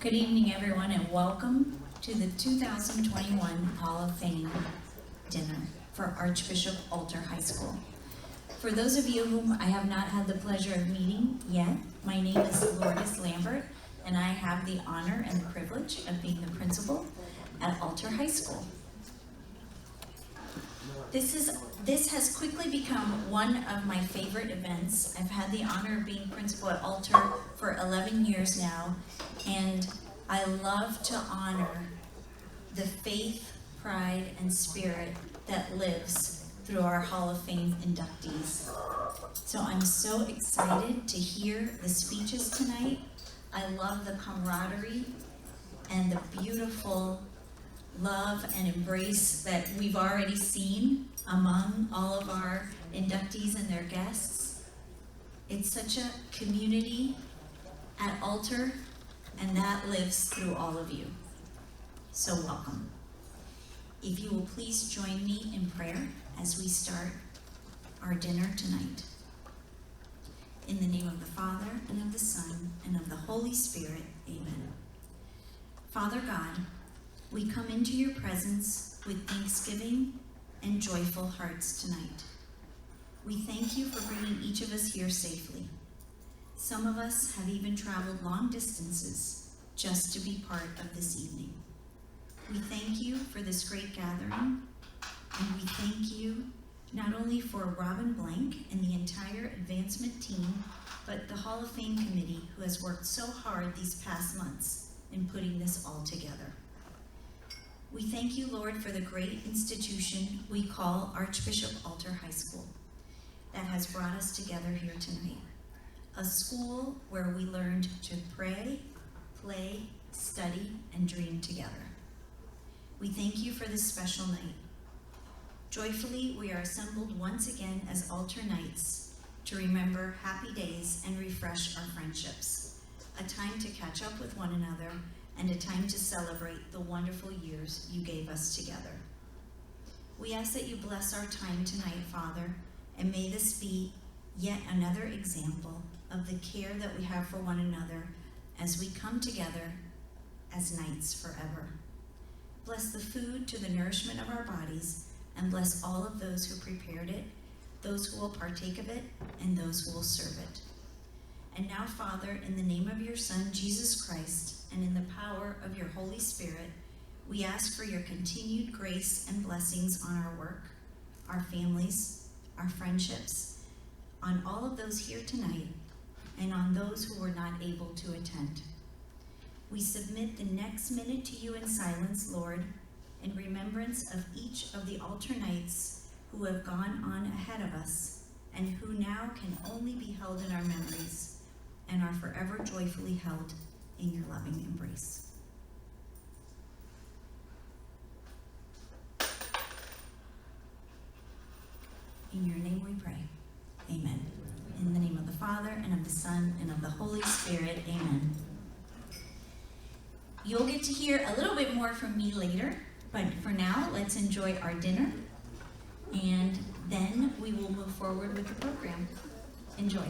Good evening, everyone, and welcome to the 2021 Hall of Fame dinner for Archbishop Alter High School. For those of you whom I have not had the pleasure of meeting yet, my name is Lourdes Lambert, and I have the honor and the privilege of being the principal at Alter High School. This has quickly become one of my favorite events. I've had the honor of being principal at Alter for 11 years now, and I love to honor the faith, pride, and spirit that lives through our Hall of Fame inductees. So I'm so excited to hear the speeches tonight. I love the camaraderie and the beautiful love and embrace that we've already seen among all of our inductees and their guests. It's such a community at Alter, and that lives through all of you. So welcome. If you will please join me in prayer as we start our dinner tonight. In the name of the Father, and of the Son, and of the Holy Spirit, amen. Father God, we come into your presence with thanksgiving and joyful hearts tonight. We thank you for bringing each of us here safely. Some of us have even traveled long distances just to be part of this evening. We thank you for this great gathering, and we thank you not only for Robin Blank and the entire advancement team, but the Hall of Fame committee who has worked so hard these past months in putting this all together. We thank you, Lord, for the great institution we call Archbishop Alter High School that has brought us together here tonight. A school where we learned to pray, play, study, and dream together. We thank you for this special night. Joyfully, we are assembled once again as Alter Knights to remember happy days and refresh our friendships, a time to catch up with one another, and a time to celebrate the wonderful years you gave us together. We ask that you bless our time tonight, Father, and may this be yet another example of the care that we have for one another as we come together as knights forever. Bless the food to the nourishment of our bodies, and bless all of those who prepared it, those who will partake of it, and those who will serve it. And now, Father, in the name of your Son, Jesus Christ, and in the power of your Holy Spirit, we ask for your continued grace and blessings on our work, our families, our friendships, on all of those here tonight, and on those who were not able to attend. We submit the next minute to you in silence, Lord, in remembrance of each of the Alter Knights who have gone on ahead of us and who now can only be held in our memories and are forever joyfully held in your loving embrace. In your name we pray. Amen. In the name of the Father, and of the Son, and of the Holy Spirit. Amen. You'll get to hear a little bit more from me later, but for now, let's enjoy our dinner, and then we will move forward with the program. Enjoy.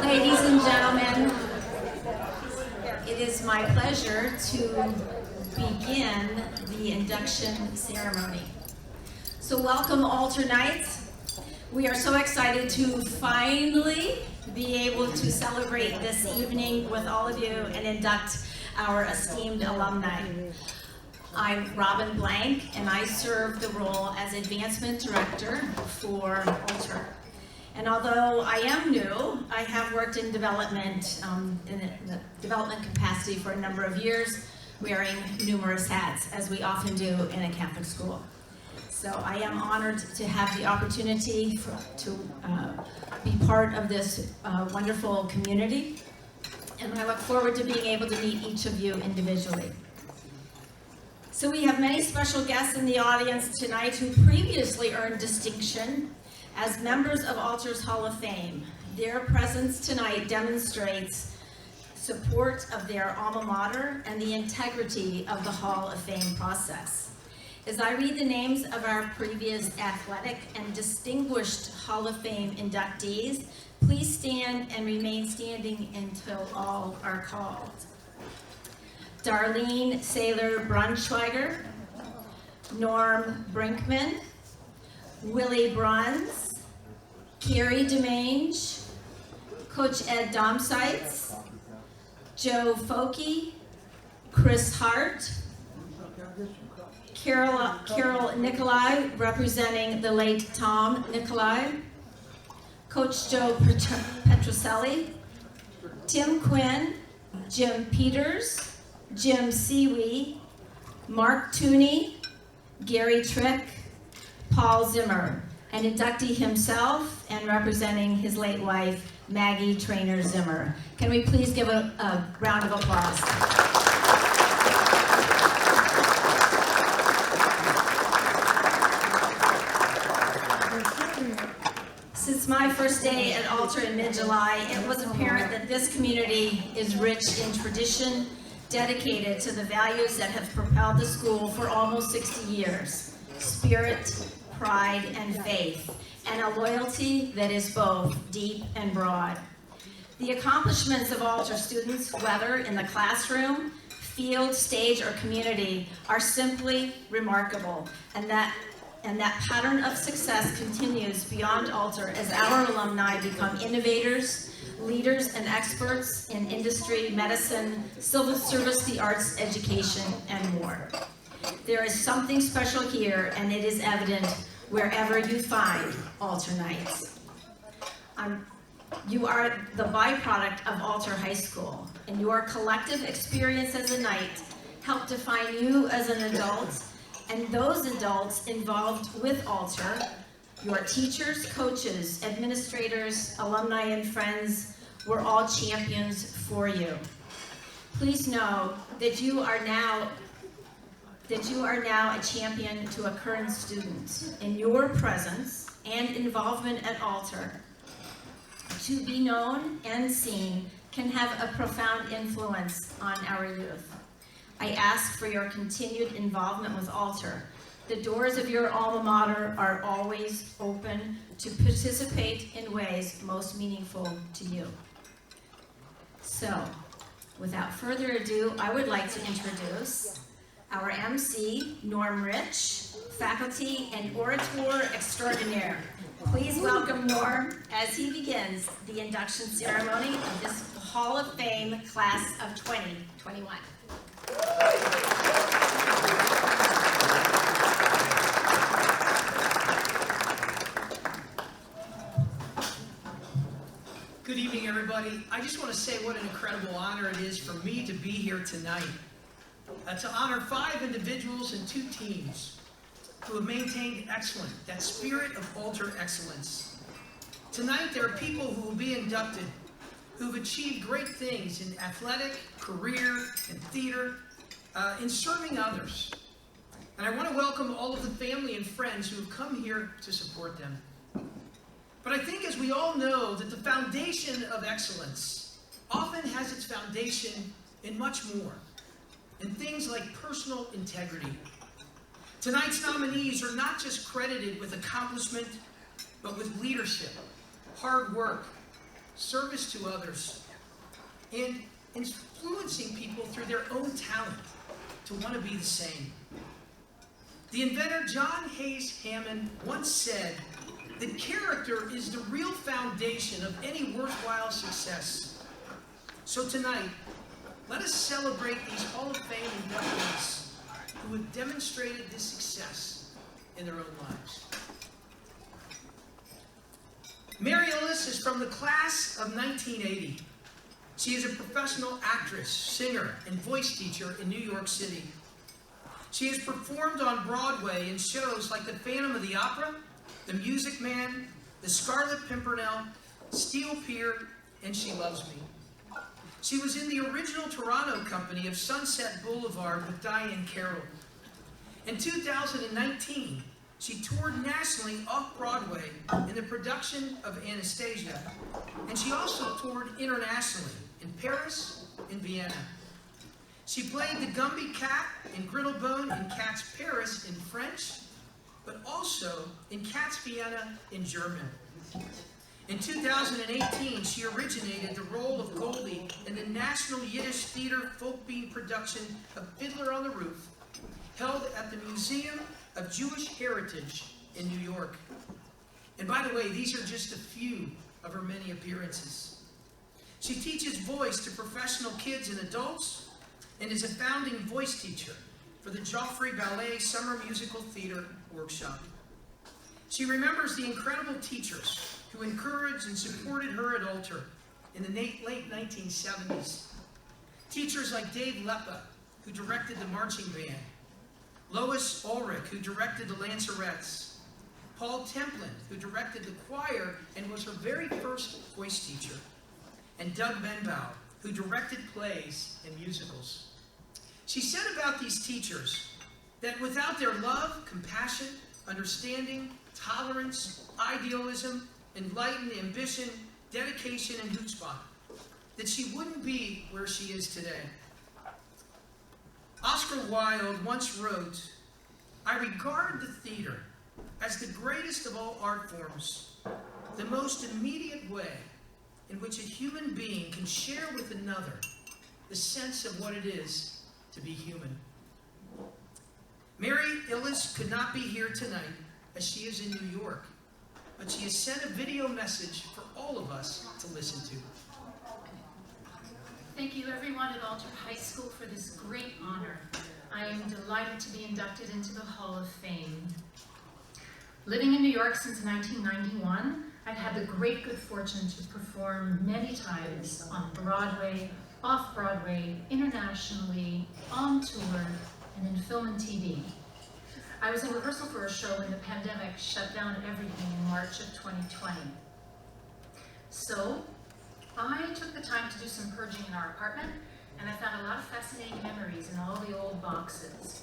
Ladies and gentlemen, it is my pleasure to begin the induction ceremony. So welcome, Alter Knights. We are so excited to finally be able to celebrate this evening with all of you and induct our esteemed alumni. I'm Robin Blank, and I serve the role as Advancement Director for Alter. And although I am new, I have worked in development, in the development capacity for a number of years, wearing numerous hats, as we often do in a Catholic school. So I am honored to have the opportunity to be part of this wonderful community, and I look forward to being able to meet each of you individually. So we have many special guests in the audience tonight who previously earned distinction as members of Alter's Hall of Fame. Their presence tonight demonstrates support of their alma mater, and the integrity of the Hall of Fame process. As I read the names of our previous athletic and distinguished Hall of Fame inductees, please stand and remain standing until all are called. Darlene Saylor Braunschweiger, Norm Brinkman, Willie Bruns, Carrie DeMange, Coach Ed Domsites, Joe Foki, Chris Hart, Carol Nicolai, representing the late Tom Nicolai, Coach Joe Petroselli, Tim Quinn, Jim Peters, Jim Seawee, Mark Tooney, Gary Trick, Paul Zimmer, and inductee himself and representing his late wife, Maggie Trainer Zimmer. Can we please give a round of applause? Since my first day at Altar in mid-July, it was apparent that this community is rich in tradition, dedicated to the values that have propelled the school for almost 60 years: spirit, pride, and faith, and a loyalty that is both deep and broad. The accomplishments of Altar students, whether in the classroom, field, stage, or community, are simply remarkable, and that pattern of success continues beyond Altar as our alumni become innovators, leaders, and experts in industry, medicine, civil service, the arts, education, and more. There is something special here, and it is evident wherever you find Altar Knights. You are the byproduct of Altar High School, and your collective experience as a Knight helped define you as an adult, and those adults involved with Altar, your teachers, coaches, administrators, alumni, and friends, were all champions for you. Please know that you are now a champion to a current student. In your presence and involvement at Altar, to be known and seen can have a profound influence on our youth. I ask for your continued involvement with Altar. The doors of your alma mater are always open to participate in ways most meaningful to you. So, without further ado, I would like to introduce our MC, Norm Rich, faculty and orator extraordinaire. Please welcome Norm as he begins the induction ceremony of this Hall of Fame class of 2021. Good evening, everybody. I just want to say what an incredible honor it is for me to be here tonight. To honor 5 individuals and 2 teams who have maintained excellence, that spirit of Altar excellence. Tonight, there are people who will be inducted who've achieved great things in athletic, career, and theater, in serving others. And I want to welcome all of the family and friends who have come here to support them. But I think, as we all know, that the foundation of excellence often has its foundation in much more, in things like personal integrity. Tonight's nominees are not just credited with accomplishment, but with leadership, hard work, service to others, and influencing people through their own talent to want to be the same. The inventor John Hayes Hammond once said that character is the real foundation of any worthwhile success. So tonight, let us celebrate these Hall of Fame inductees who have demonstrated this success in their own lives. Mary Ellis is from the class of 1980. She is a professional actress, singer, and voice teacher in New York City. She has performed on Broadway in shows like The Phantom of the Opera, The Music Man, The Scarlet Pimpernel, Steel Pier, and She Loves Me. She was in the original Toronto company of Sunset Boulevard with Diane Carroll. In 2019, she toured nationally off-Broadway in the production of Anastasia, and she also toured internationally in Paris, in Vienna. She played the Gumby cat in Grittlebone in Cats Paris in French, but also in Cats Vienna in German. In 2018, she originated the role of Goldie in the National Yiddish Theater folk beat production of Fiddler on the Roof, held at the Museum of Jewish Heritage in New York. And by the way, these are just a few of her many appearances. She teaches voice to professional kids and adults, and is a founding voice teacher for the Joffrey Ballet Summer Musical Theater Workshop. She remembers the incredible teachers who encouraged and supported her at Alter in the late 1970s. Teachers like Dave Leppa, who directed the marching band, Lois Ulrich, who directed the Lancerettes, Paul Templin, who directed the choir and was her very first voice teacher, and Doug Benbow, who directed plays and musicals. She said about these teachers that without their love, compassion, understanding, tolerance, idealism, enlightened ambition, dedication, and chutzpah, that she wouldn't be where she is today. Oscar Wilde once wrote, "I regard the theater as the greatest of all art forms, the most immediate way in which a human being can share with another the sense of what it is to be human." Mary Illes could not be here tonight as she is in New York, but she has sent a video message for all of us to listen to. Thank you everyone at Alter High School for this great honor. I am delighted to be inducted into the Hall of Fame. Living in New York since 1991, I've had the great good fortune to perform many times on Broadway, off-Broadway, internationally, on tour, and in film and TV. I was in rehearsal for a show when the pandemic shut down everything in March of 2020. So, I took the time to do some purging in our apartment, and I found a lot of fascinating memories in all the old boxes.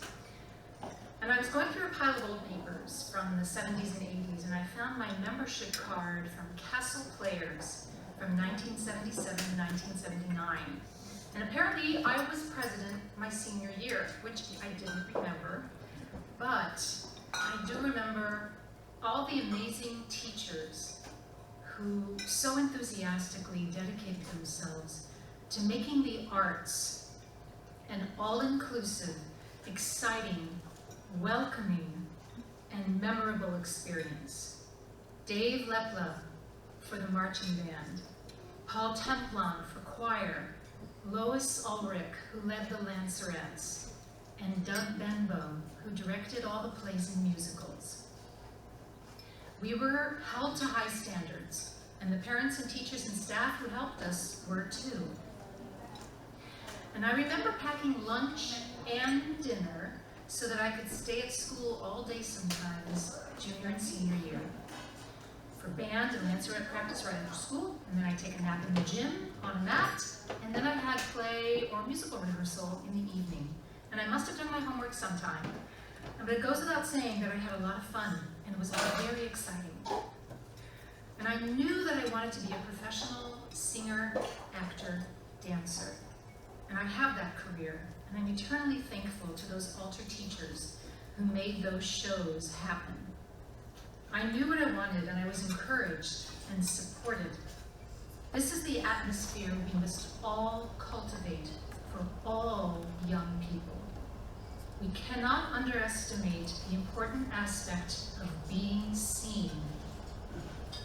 And I was going through a pile of old papers from the 70s and 80s, and I found my membership card from Castle Players from 1977 to 1979. And apparently I was president my senior year, which I didn't remember, but I do remember all the amazing teachers who so enthusiastically dedicated themselves to making the arts an all-inclusive, exciting, welcoming, and memorable experience. Dave Lepla for the marching band, Paul Templin for choir, Lois Ulrich, who led the Lancerettes, and Doug Benbow, who directed all the plays and musicals. We were held to high standards, and the parents and teachers and staff who helped us were too. And I remember packing lunch and dinner so that I could stay at school all day sometimes, junior and senior year, for band and Lancerette practice right after school, and then I'd take a nap in the gym on a mat, and then I had play or musical rehearsal in the evening. And I must have done my homework sometime. But it goes without saying that I had a lot of fun, and it was all very exciting. And I knew that I wanted to be a professional singer, actor, dancer. And I have that career, and I'm eternally thankful to those Alter teachers who made those shows happen. I knew what I wanted, and I was encouraged and supported. This is the atmosphere we must all cultivate for all young people. We cannot underestimate the important aspect of being seen,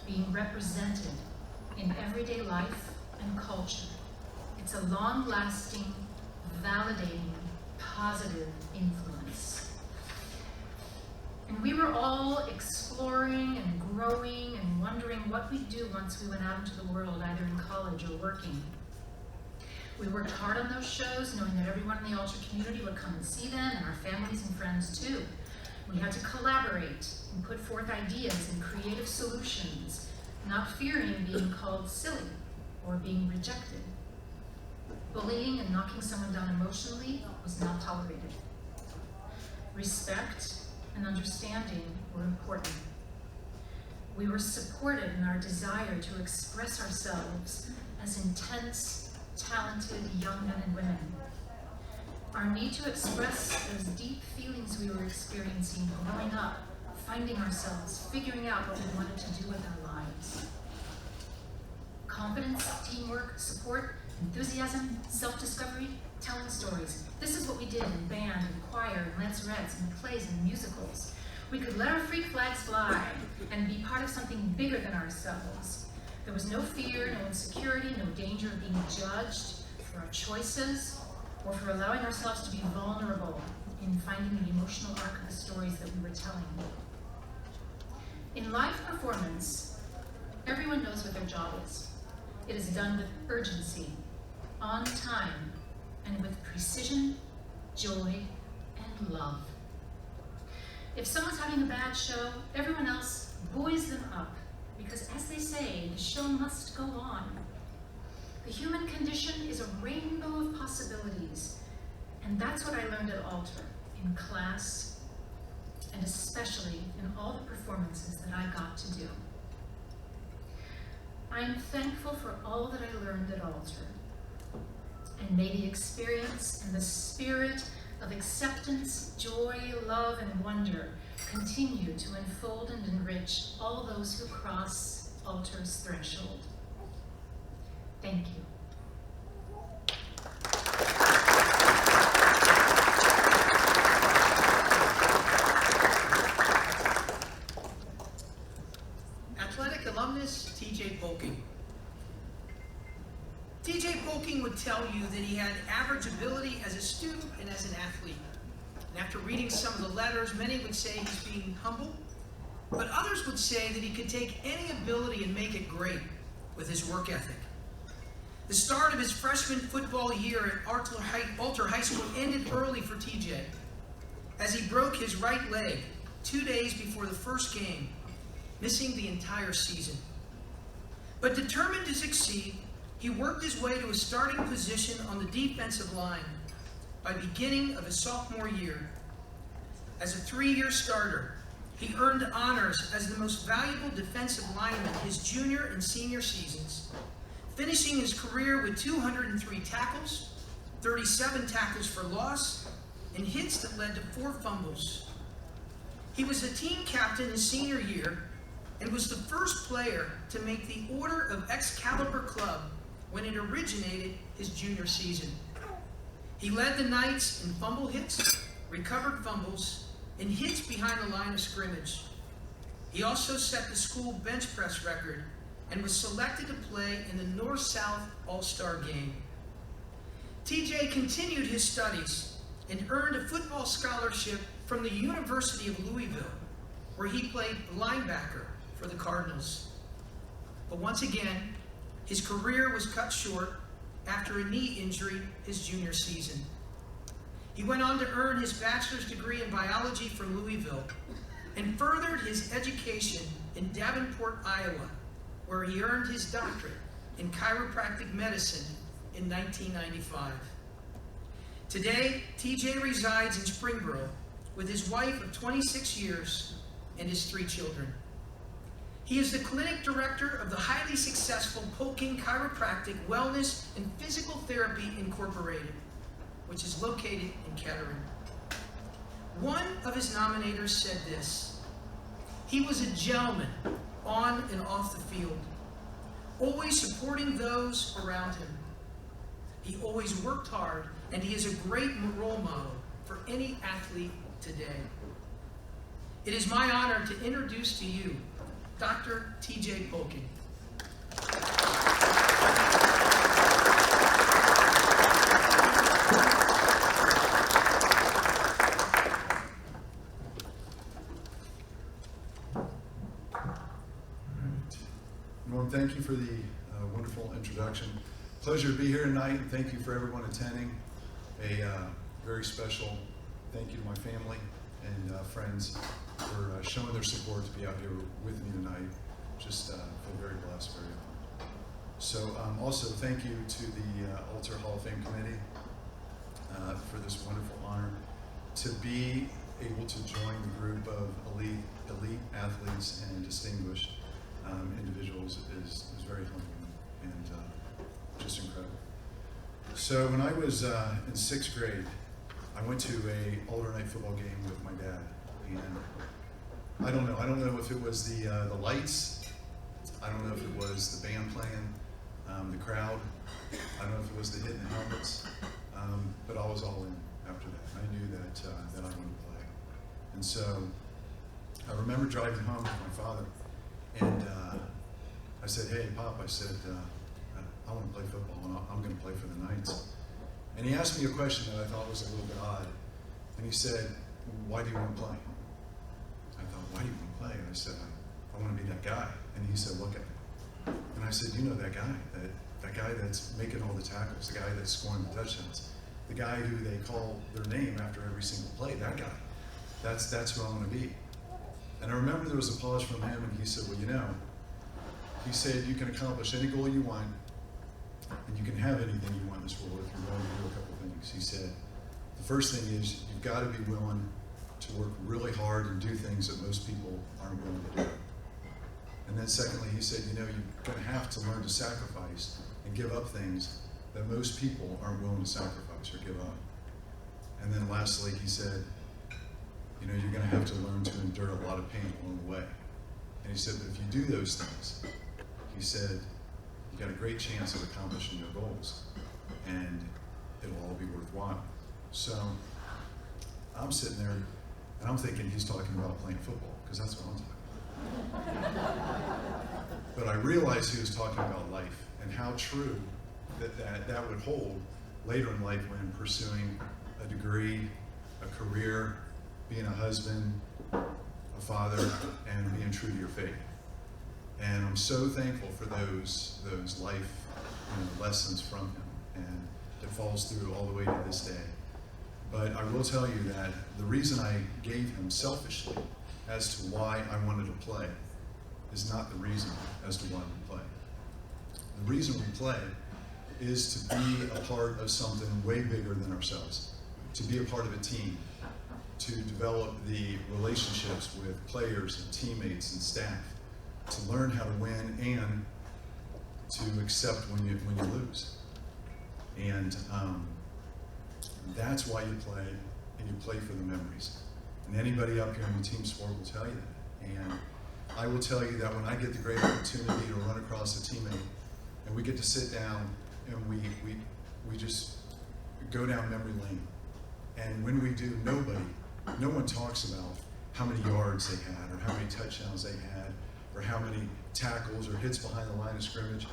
being represented in everyday life and culture. It's a long-lasting, validating, positive influence. And we were all exploring and growing and wondering what we'd do once we went out into the world, either in college or working. We worked hard on those shows, knowing that everyone in the Alter community would come and see them, and our families and friends too. We had to collaborate and put forth ideas and creative solutions, not fearing being called silly or being rejected. Bullying and knocking someone down emotionally was not tolerated. Respect and understanding were important. We were supported in our desire to express ourselves as intense, talented young men and women. Our need to express those deep feelings we were experiencing growing up, finding ourselves, figuring out what we wanted to do with our lives. Confidence, teamwork, support, enthusiasm, self-discovery, telling stories. This is what we did in band and choir and lancerettes and plays and musicals. We could let our freak flags fly and be part of something bigger than ourselves. There was no fear, no insecurity, no danger of being judged for our choices or for allowing ourselves to be vulnerable in finding the emotional arc of the stories that we were telling. In live performance, everyone knows what their job is. It is done with urgency, on time, and with precision, joy, and love. If someone's having a bad show, everyone else buoys them up, because as they say, the show must go on. The human condition is a rainbow of possibilities, and that's what I learned at Alter, in class, and especially in all the performances that I got to do. I'm thankful for all that I learned at Alter, and may the experience and the spirit of acceptance, joy, love, and wonder continue to unfold and enrich all those who cross Alter's threshold. Thank you. Athletic alumnus T.J. Polking. T.J. Polking would tell you that he had average ability as a student and as an athlete. And after reading some of the letters, many would say he's being humble, but others would say that he could take any ability and make it great with his work ethic. The start of his freshman football year at Alter High School ended early for TJ, as he broke his right leg 2 days before the first game, missing the entire season. But determined to succeed, he worked his way to a starting position on the defensive line by beginning of his sophomore year. As a 3-year starter, he earned honors as the most valuable defensive lineman his junior and senior seasons, finishing his career with 203 tackles, 37 tackles for loss, and hits that led to 4 fumbles. He was a team captain his senior year and was the first player to make the Order of Excalibur Club when it originated his junior season. He led the Knights in fumble hits, recovered fumbles, and hits behind the line of scrimmage. He also set the school bench press record and was selected to play in the North-South All-Star Game. TJ continued his studies and earned a football scholarship from the University of Louisville, where he played linebacker for the Cardinals. But once again, his career was cut short after a knee injury his junior season. He went on to earn his bachelor's degree in biology from Louisville and furthered his education in Davenport, Iowa, where he earned his doctorate in chiropractic medicine in 1995. Today, TJ resides in Springboro with his wife of 26 years and his 3 children. He is the clinic director of the highly successful Polking Chiropractic Wellness and Physical Therapy Incorporated, which is located in Kettering. One of his nominators said this: he was a gentleman on and off the field, always supporting those around him. He always worked hard, and he is a great role model for any athlete today. It is my honor to introduce to you Dr. T.J. Polking. Norm, thank you for the wonderful introduction. Pleasure to be here tonight, and thank you for everyone attending. A very special thank you to my family and friends for showing their support to be out here with me tonight. Just feel very blessed, very honored. So also thank you to the Alter Hall of Fame Committee for this wonderful honor to be able to join the group of elite athletes and distinguished individuals is very humbling and just incredible. So when I was in 6th grade, I went to a Alder night football game with my dad, and I don't know if it was the lights, I don't know if it was the band playing, the crowd, I don't know if it was the hitting the helmets, but I was all in after that. I knew that I wanted to play, and so I remember driving home with my father, and I said, "Hey, Pop," I said, "I want to play football, and I'm going to play for the Knights." And he asked me a question that I thought was a little bit odd. And he said, "Why do you want to play?" I thought, "Why do you want to play?" And I said, I want to be that guy. And he said, "Look at me." And I said, "You know that guy, that guy that's making all the tackles, the guy that's scoring the touchdowns, the guy who they call their name after every single play, that guy. That's who I want to be." And I remember there was a pause from him, and he said, "Well, you know," he said, "you can accomplish any goal you want, and you can have anything you want in this world if you're willing to do a couple things." He said, "The first thing is you've got to be willing to work really hard and do things that most people aren't willing to do. And then secondly, he said, you know, you're going to have to learn to sacrifice and give up things that most people aren't willing to sacrifice or give up. And then lastly, he said, you know, you're going to have to learn to endure a lot of pain along the way." And he said, "But if you do those things," he said, "you got a great chance of accomplishing your goals, and it'll all be worthwhile." So I'm sitting there, and I'm thinking he's talking about playing football, because that's what I'm talking about. But I realized he was talking about life, and how true that would hold later in life when pursuing a degree, a career, being a husband, a father, and being true to your faith. And I'm so thankful for those life lessons from him, and it falls through all the way to this day. But I will tell you that the reason I gave him selfishly as to why I wanted to play is not the reason as to why we play. The reason we play is to be a part of something way bigger than ourselves, to be a part of a team, to develop the relationships with players and teammates and staff, to learn how to win and to accept when you lose. And that's why you play, and you play for the memories. And anybody up here in the team sport will tell you that. And I will tell you that when I get the great opportunity to run across a teammate, and we get to sit down and we just go down memory lane. And when we do, no one talks about how many yards they had, or how many touchdowns they had, or how many tackles or hits behind the line of scrimmage.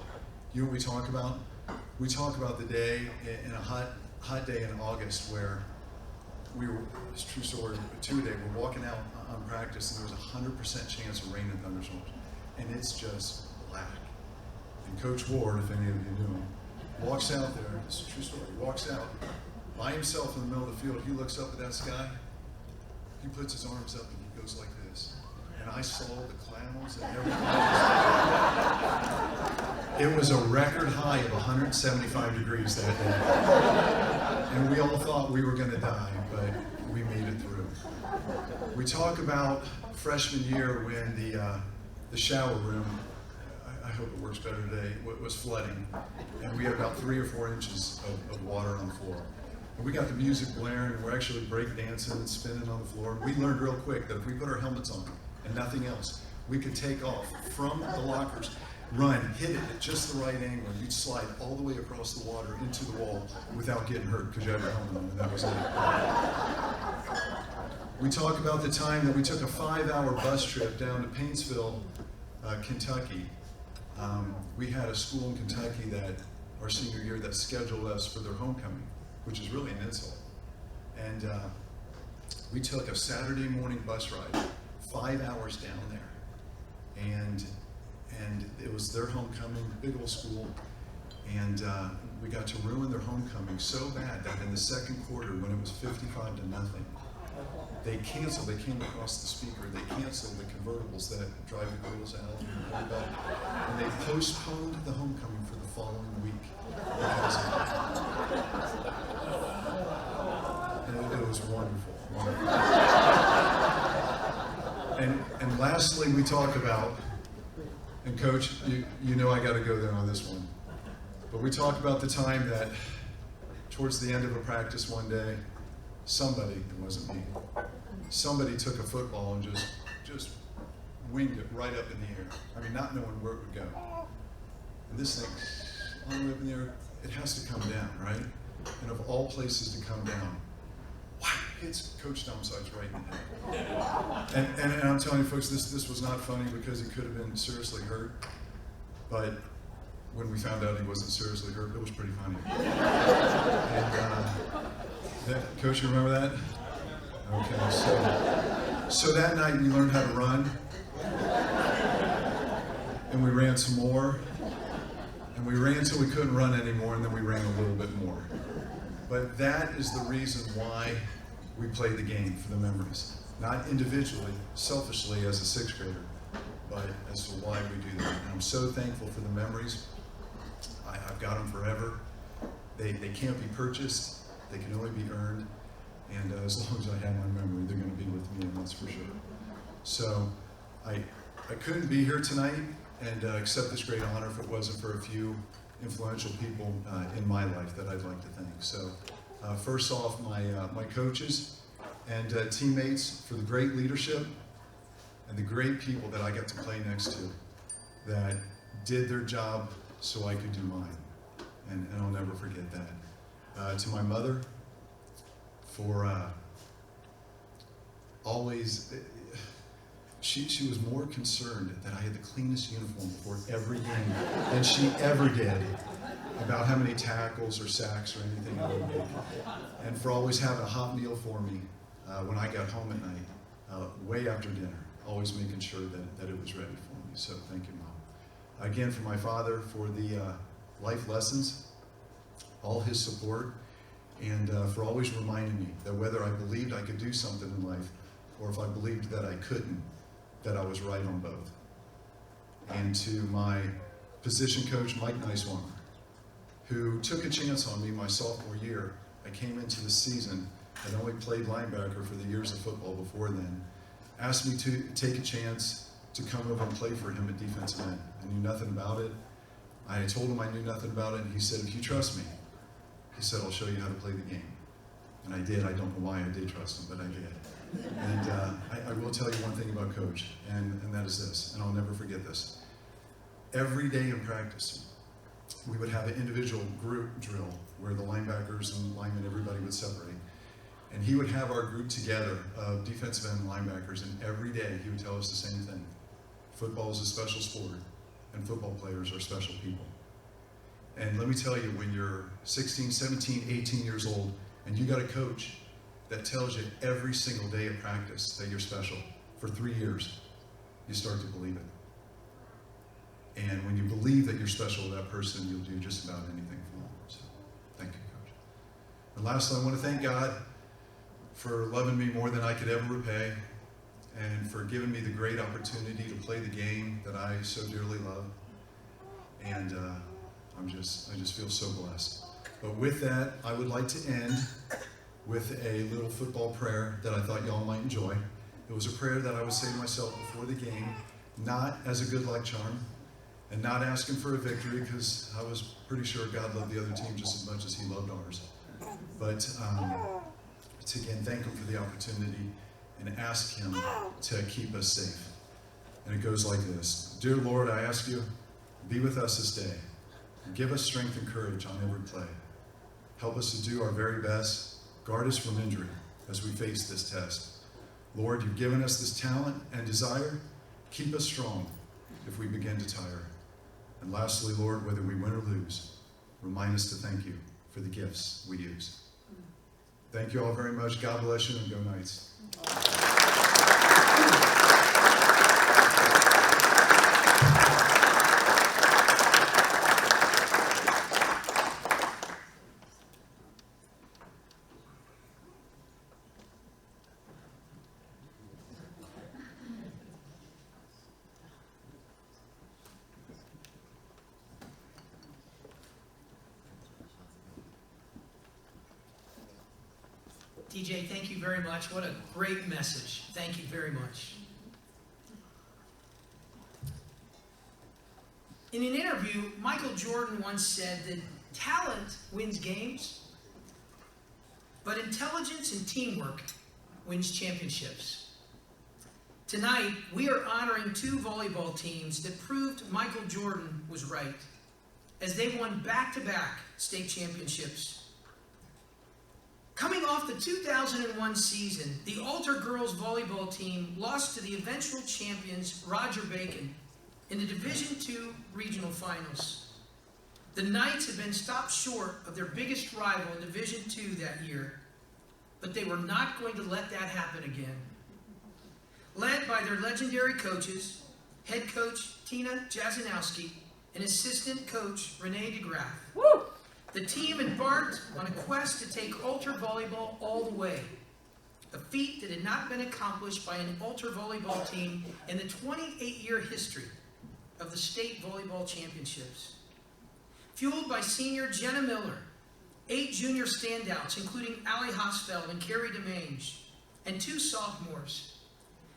You know what we talk about? We talk about the day in a hot day in August where it's a true story, two-day, we're walking out on practice and there's a 100% chance of rain and thunderstorms. And it's just black. And Coach Ward, if any of you knew him, walks out there, it's a true story, he walks out by himself in the middle of the field, he looks up at that sky, he puts his arms up and he goes like this. And I saw the clouds and everything. It was a record high of 175 degrees that day. And we all thought we were going to die, but we made it through. We talk about freshman year when the shower room, I hope it works better today, was flooding. And we had about 3 or 4 inches of water on the floor. And we got the music blaring, and we're actually break dancing and spinning on the floor. And we learned real quick that if we put our helmets on and nothing else, we could take off from the lockers, run, hit it at just the right angle, and you'd slide all the way across the water into the wall without getting hurt because you had your helmet on, and that was it. We talk about the time that we took a 5-hour bus trip down to Paintsville, Kentucky. We had a school in Kentucky that, our senior year, that scheduled us for their homecoming, which is really an insult. And we took a Saturday morning bus ride, 5 hours down there. And it was their homecoming, big old school. And we got to ruin their homecoming so bad that in the second quarter, when it was 55-0, they canceled, they came across the speaker, they canceled the convertibles that drive the girls out and everybody. And they postponed the homecoming for the following week because of that. And it was wonderful. And lastly, we talk about, and Coach, you know I got to go there on this one, but we talk about the time that towards the end of a practice one day, somebody, it wasn't me, somebody took a football and just winged it right up in the air. I mean, not knowing where it would go. And this thing, all the way up in the air, it has to come down, right? And of all places to come down, wow, hits Coach Domsides right in the head. And I'm telling you folks, this was not funny because he could have been seriously hurt. But when we found out he wasn't seriously hurt, it was pretty funny. And Coach, you remember that? Okay, so that night we learned how to run. And we ran some more. And we ran until we couldn't run anymore, and then we ran a little bit more. But that is the reason why we play the game, for the memories. Not individually, selfishly as a sixth grader, but as to why we do that. And I'm so thankful for the memories. I've got them forever. They can't be purchased. They can only be earned. And as long as I have my memory, they're going to be with me, and that's for sure. So I couldn't be here tonight and accept this great honor if it wasn't for a few influential people in my life that I'd like to thank. So first off, my coaches and teammates for the great leadership and the great people that I got to play next to that did their job so I could do mine. And I'll never forget that. To my mother for always... She was more concerned that I had the cleanest uniform before every game than she ever did about how many tackles or sacks or anything I would make. And for always having a hot meal for me when I got home at night, way after dinner, always making sure that it was ready for me. So thank you, Mom. Again, for my father, for the life lessons, all his support, and for always reminding me that whether I believed I could do something in life or if I believed that I couldn't, that I was right on both. And to my position coach, Mike Neiswanger, who took a chance on me my sophomore year. I came into the season, I'd only played linebacker for the years of football before then, asked me to take a chance to come over and play for him at defensive end. I knew nothing about it. I told him I knew nothing about it, and he said, if you trust me, he said, I'll show you how to play the game. And I did. I don't know why I did trust him, but I did. And I will tell you one thing about Coach, and that is this, and I'll never forget this. Every day in practice, we would have an individual group drill where the linebackers and linemen, everybody would separate. And he would have our group together of defensive end linebackers, and every day he would tell us the same thing. Football is a special sport, and football players are special people. And let me tell you, when you're 16, 17, 18 years old, and you got a coach that tells you every single day of practice that you're special for 3 years, you start to believe it. And when you believe that you're special to that person, you'll do just about anything for them. So, thank you, Coach. And lastly, I want to thank God for loving me more than I could ever repay, and for giving me the great opportunity to play the game that I so dearly love. And I just feel so blessed. But with that, I would like to end with a little football prayer that I thought y'all might enjoy. It was a prayer that I would say to myself before the game, not as a good luck charm, and not asking for a victory, because I was pretty sure God loved the other team just as much as he loved ours. But to again thank him for the opportunity and ask him to keep us safe. And it goes like this. Dear Lord, I ask you, be with us this day. Give us strength and courage on every play. Help us to do our very best. Guard us from injury as we face this test. Lord, you've given us this talent and desire. Keep us strong if we begin to tire. And lastly, Lord, whether we win or lose, remind us to thank you for the gifts we use. Thank you all very much. God bless you, and go Knights. DJ, thank you very much. What a great message. Thank you very much. In an interview, Michael Jordan once said that talent wins games, intelligence and teamwork wins championships. Tonight, we are honoring two volleyball teams that proved Michael Jordan was right, as they won back-to-back state championships. Coming off the 2001 season, the Alter girls volleyball team lost to the eventual champions Roger Bacon in the Division II regional finals. The Knights had been stopped short of their biggest rival in Division II that year, but they were not going to let that happen again. Led by their legendary coaches, head coach Tina Jasinowski and assistant coach Renee DeGraff, the team embarked on a quest to take Alter volleyball all the way, a feat that had not been accomplished by an Alter volleyball team in the 28-year history of the state volleyball championships. Fueled by senior Jenna Miller, 8 junior standouts, including Allie Hosfeld and Carrie DeMange, and 2 sophomores,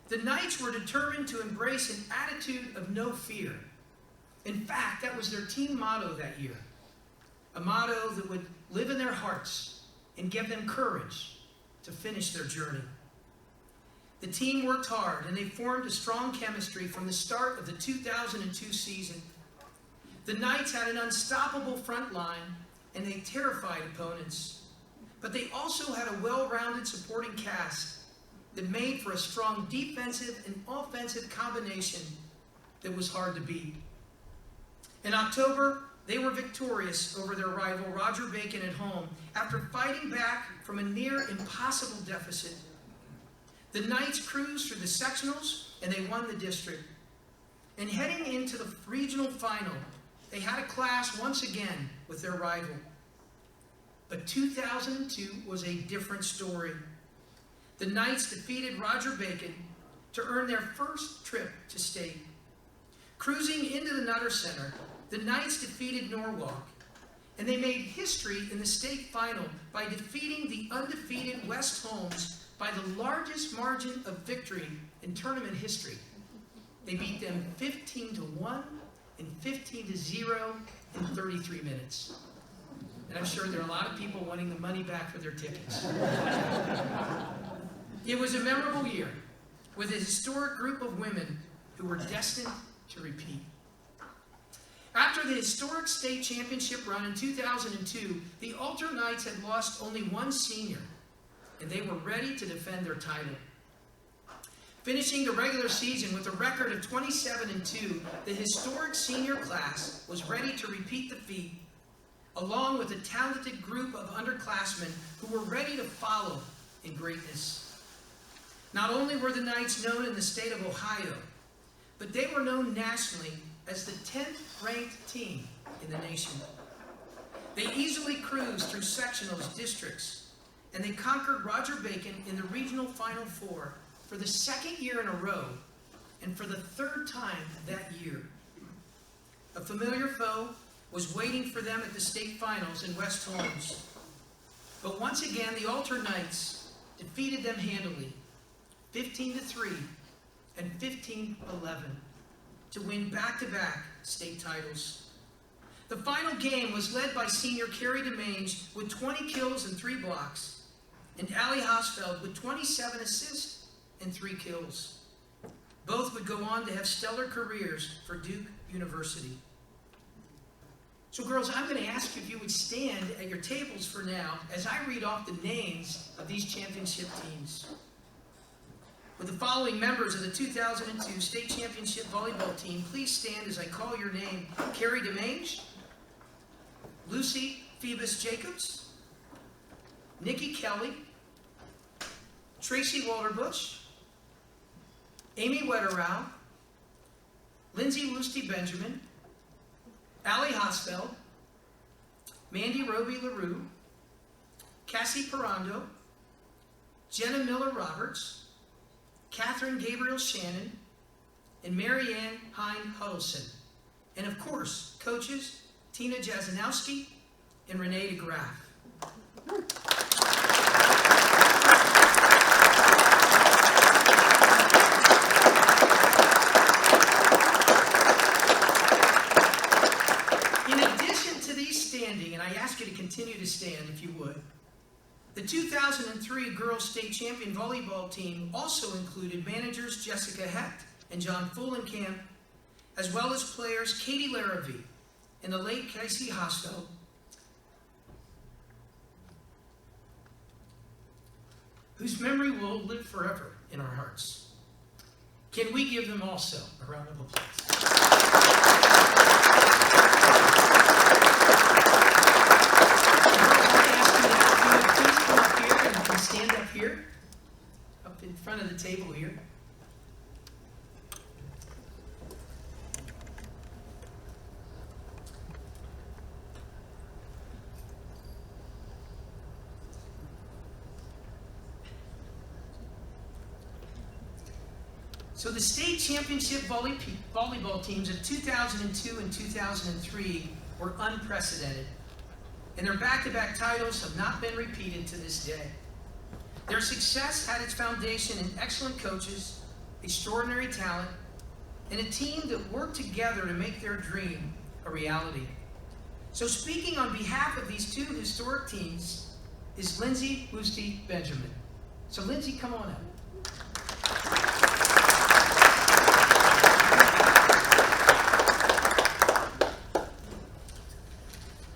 the Knights were determined to embrace an attitude of no fear. In fact, that was their team motto that year, a motto that would live in their hearts and give them courage to finish their journey. The team worked hard, and they formed a strong chemistry from the start of the 2002 season. The Knights had an unstoppable front line, and they terrified opponents. But they also had a well-rounded supporting cast that made for a strong defensive and offensive combination that was hard to beat. In October, they were victorious over their rival Roger Bacon at home after fighting back from a near impossible deficit. The Knights cruised through the sectionals, and they won the district. And heading into the regional final, they had a clash once again with their rival. But 2002 was a different story. The Knights defeated Roger Bacon to earn their first trip to state. Cruising into the Nutter Center, the Knights defeated Norwalk, and they made history in the state final by defeating the undefeated West Holmes by the largest margin of victory in tournament history. They beat them 15-1 and 15-0 in 33 minutes. And I'm sure there are a lot of people wanting the money back for their tickets. It was a memorable year with a historic group of women who were destined to repeat. After the historic state championship run in 2002, the Alter Knights had lost only one senior, and they were ready to defend their title. Finishing the regular season with a record of 27-2, the historic senior class was ready to repeat the feat, along with a talented group of underclassmen who were ready to follow in greatness. Not only were the Knights known in the state of Ohio, but they were known nationally as the 10th ranked team in the nation. They easily cruised through sectionals, districts, and they conquered Roger Bacon in the regional Final Four for the second year in a row, and for the third time that year. A familiar foe was waiting for them at the state finals in West Holmes. But once again, the Alter Knights defeated them handily, 15-3 and 15-11, to win back-to-back state titles. The final game was led by senior Carrie DeMange with 20 kills and 3 blocks, and Allie Hosfeld with 27 assists and 3 kills. Both would go on to have stellar careers for Duke University. So girls, I'm going to ask you if you would stand at your tables for now as I read off the names of these championship teams. With the following members of the 2002 state championship volleyball team, please stand as I call your name. Carrie DeMange, Lucy Phoebus Jacobs, Nikki Kelly, Tracy Walterbush, Amy Wetterau, Lindsay Lusty Benjamin, Allie Hosfeld, Mandy Roby LaRue, Cassie Perando, Jenna Miller Roberts, Catherine Gabriel Shannon, and Marianne Hine Huddleston. And of course, coaches Tina Jasinowski and Renee DeGraff. In addition to these standing, and I ask you to continue to stand if you would, The 2003 Girls State Champion Volleyball team also included managers Jessica Hecht and John Fulenkamp, as well as players Katie Larrabee and the late Casey Hosfeld, whose memory will live forever in our hearts. Can we give them also a round of applause? Stand up here, up in front of the table here. So the state championship volleyball teams of 2002 and 2003 were unprecedented, and their back-to-back titles have not been repeated to this day. Their success had its foundation in excellent coaches, extraordinary talent, and a team that worked together to make their dream a reality. So speaking on behalf of these two historic teams is Lindsay Boosty Benjamin. So Lindsay, come on up.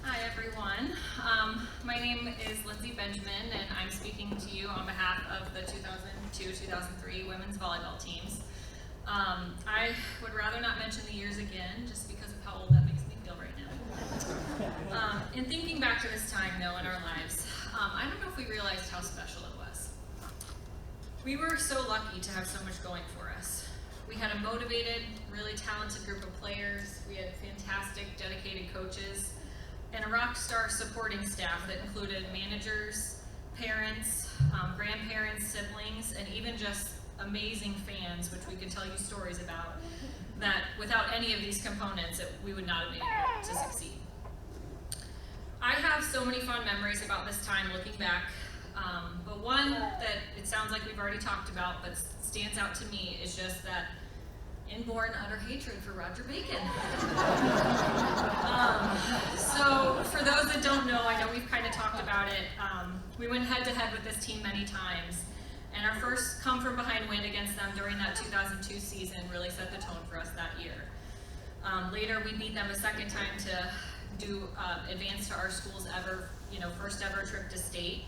Hi everyone. My name is Lindsay Benjamin, and I'm speaking to you on behalf of the 2002-2003 women's volleyball teams. I would rather not mention the years again, just because of how old that makes me feel right now. In thinking back to this time, though, in our lives, I don't know if we realized how special it was. We were so lucky to have so much going for us. We had a motivated, really talented group of players. We had fantastic, dedicated coaches, and a rock star supporting staff that included managers, parents, grandparents, siblings, and even just amazing fans, which we could tell you stories about, that without any of these components, we would not have been able to succeed. I have so many fond memories about this time looking back, but one that it sounds like we've already talked about, but stands out to me, is just that inborn utter hatred for Roger Bacon. So for those that don't know, I know we've kind of talked about it. We went head to head with this team many times, and our first come from behind win against them during that 2002 season really set the tone for us that year. Later, we beat them a second time to do advance to our school's first ever trip to state.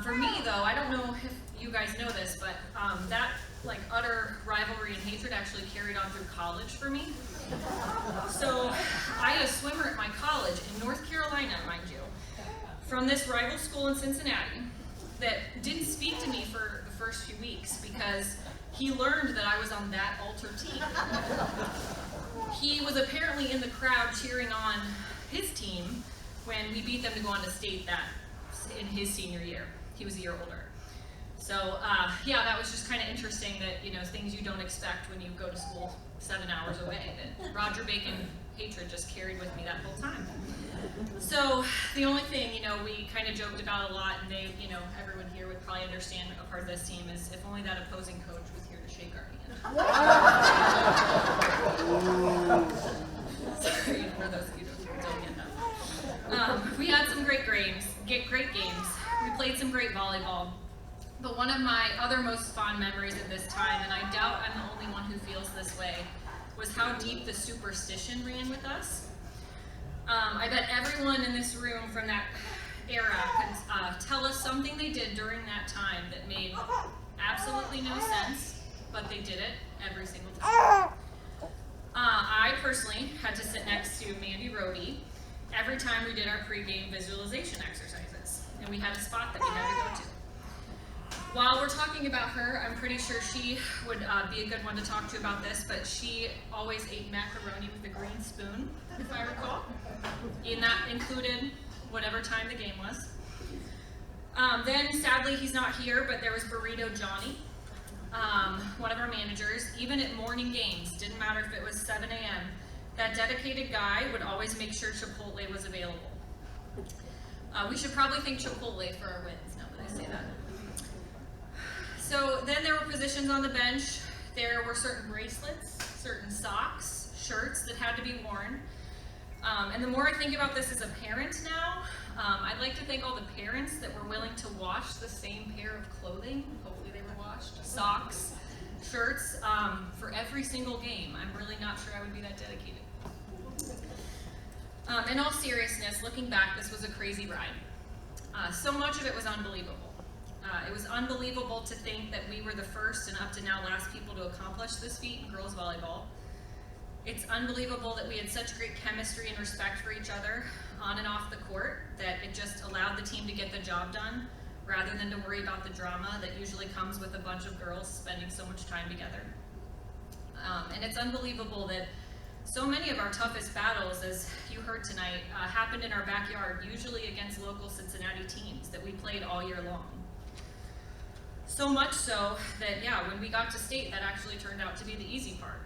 For me, though, I don't know if you guys know this, but that utter rivalry and hatred actually carried on through college for me. So I had a swimmer at my college in North Carolina, mind you, from this rival school in Cincinnati that didn't speak to me for the first few weeks because he learned that I was on that Alter team. He was apparently in the crowd cheering on his team when we beat them to go on to state in his senior year. He was a year older. So yeah, that was just kind of interesting that, things you don't expect when you go to school 7 hours away, that Roger Bacon hatred just carried with me that whole time. So the only thing, we kind of joked about a lot, and they, everyone here would probably understand a part of this team is if only that opposing coach was here to shake our hand. Sorry for those of you who don't get that. We had some great games. We played some great volleyball. But one of my other most fond memories of this time, and I doubt I'm the only one who feels this way, was how deep the superstition ran with us. I bet everyone in this room from that era can tell us something they did during that time that made absolutely no sense, but they did it every single time. I personally had to sit next to Mandy Rohde every time we did our pregame visualization exercises, and we had a spot that we had to go to. While we're talking about her, I'm pretty sure she would be a good one to talk to about this, but she always ate macaroni with a green spoon, if I recall. And that included whatever time the game was. Then, sadly, he's not here, but there was Burrito Johnny, one of our managers. Even at morning games, didn't matter if it was 7 a.m., that dedicated guy would always make sure Chipotle was available. We should probably thank Chipotle for our wins, now that I say that. So then there were positions on the bench. There were certain bracelets, certain socks, shirts that had to be worn. And the more I think about this as a parent now, I'd like to thank all the parents that were willing to washed the same pair of clothing, hopefully they were washed, socks, shirts, for every single game. I'm really not sure I would be that dedicated. In all seriousness, looking back, this was a crazy ride. So much of it was unbelievable. It was unbelievable to think that we were the first and up to now last people to accomplish this feat in girls volleyball. It's unbelievable that we had such great chemistry and respect for each other on and off the court that it just allowed the team to get the job done rather than to worry about the drama that usually comes with a bunch of girls spending so much time together. And it's unbelievable that so many of our toughest battles, as you heard tonight, happened in our backyard, usually against local Cincinnati teams that we played all year long. So much so that, yeah, when we got to state, that actually turned out to be the easy part.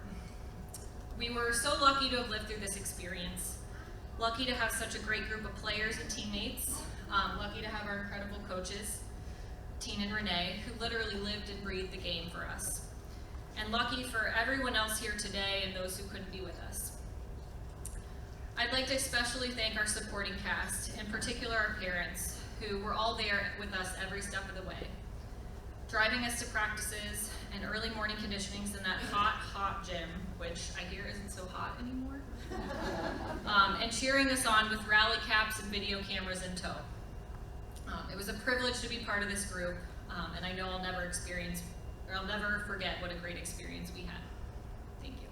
We were so lucky to have lived through this experience, lucky to have such a great group of players and teammates, lucky to have our incredible coaches, Tina and Renee, who literally lived and breathed the game for us, and lucky for everyone else here today and those who couldn't be with us. I'd like to especially thank our supporting cast, in particular our parents, who were all there with us every step of the way, driving us to practices and early morning conditionings in that hot, hot gym, which I hear isn't so hot anymore, and cheering us on with rally caps and video cameras in tow. It was a privilege to be part of this group, and I know I'll never forget what a great experience we had. Thank you.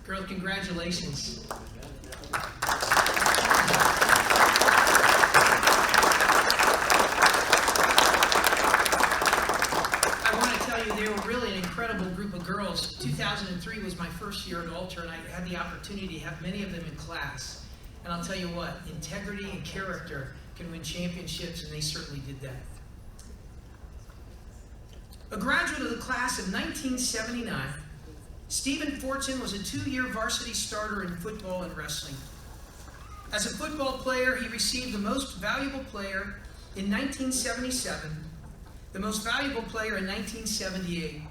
Girls, congratulations. I want to tell you, they were really an incredible group of girls. 2003 was my first year at Alter, and I had the opportunity to have many of them in class. And I'll tell you what, integrity and character can win championships, and they certainly did that. A graduate of the class of 1979, Stephen Fortson was a 2-year varsity starter in football and wrestling. As a football player, he received the Most Valuable Player in 1977, the Most Valuable Player in 1978.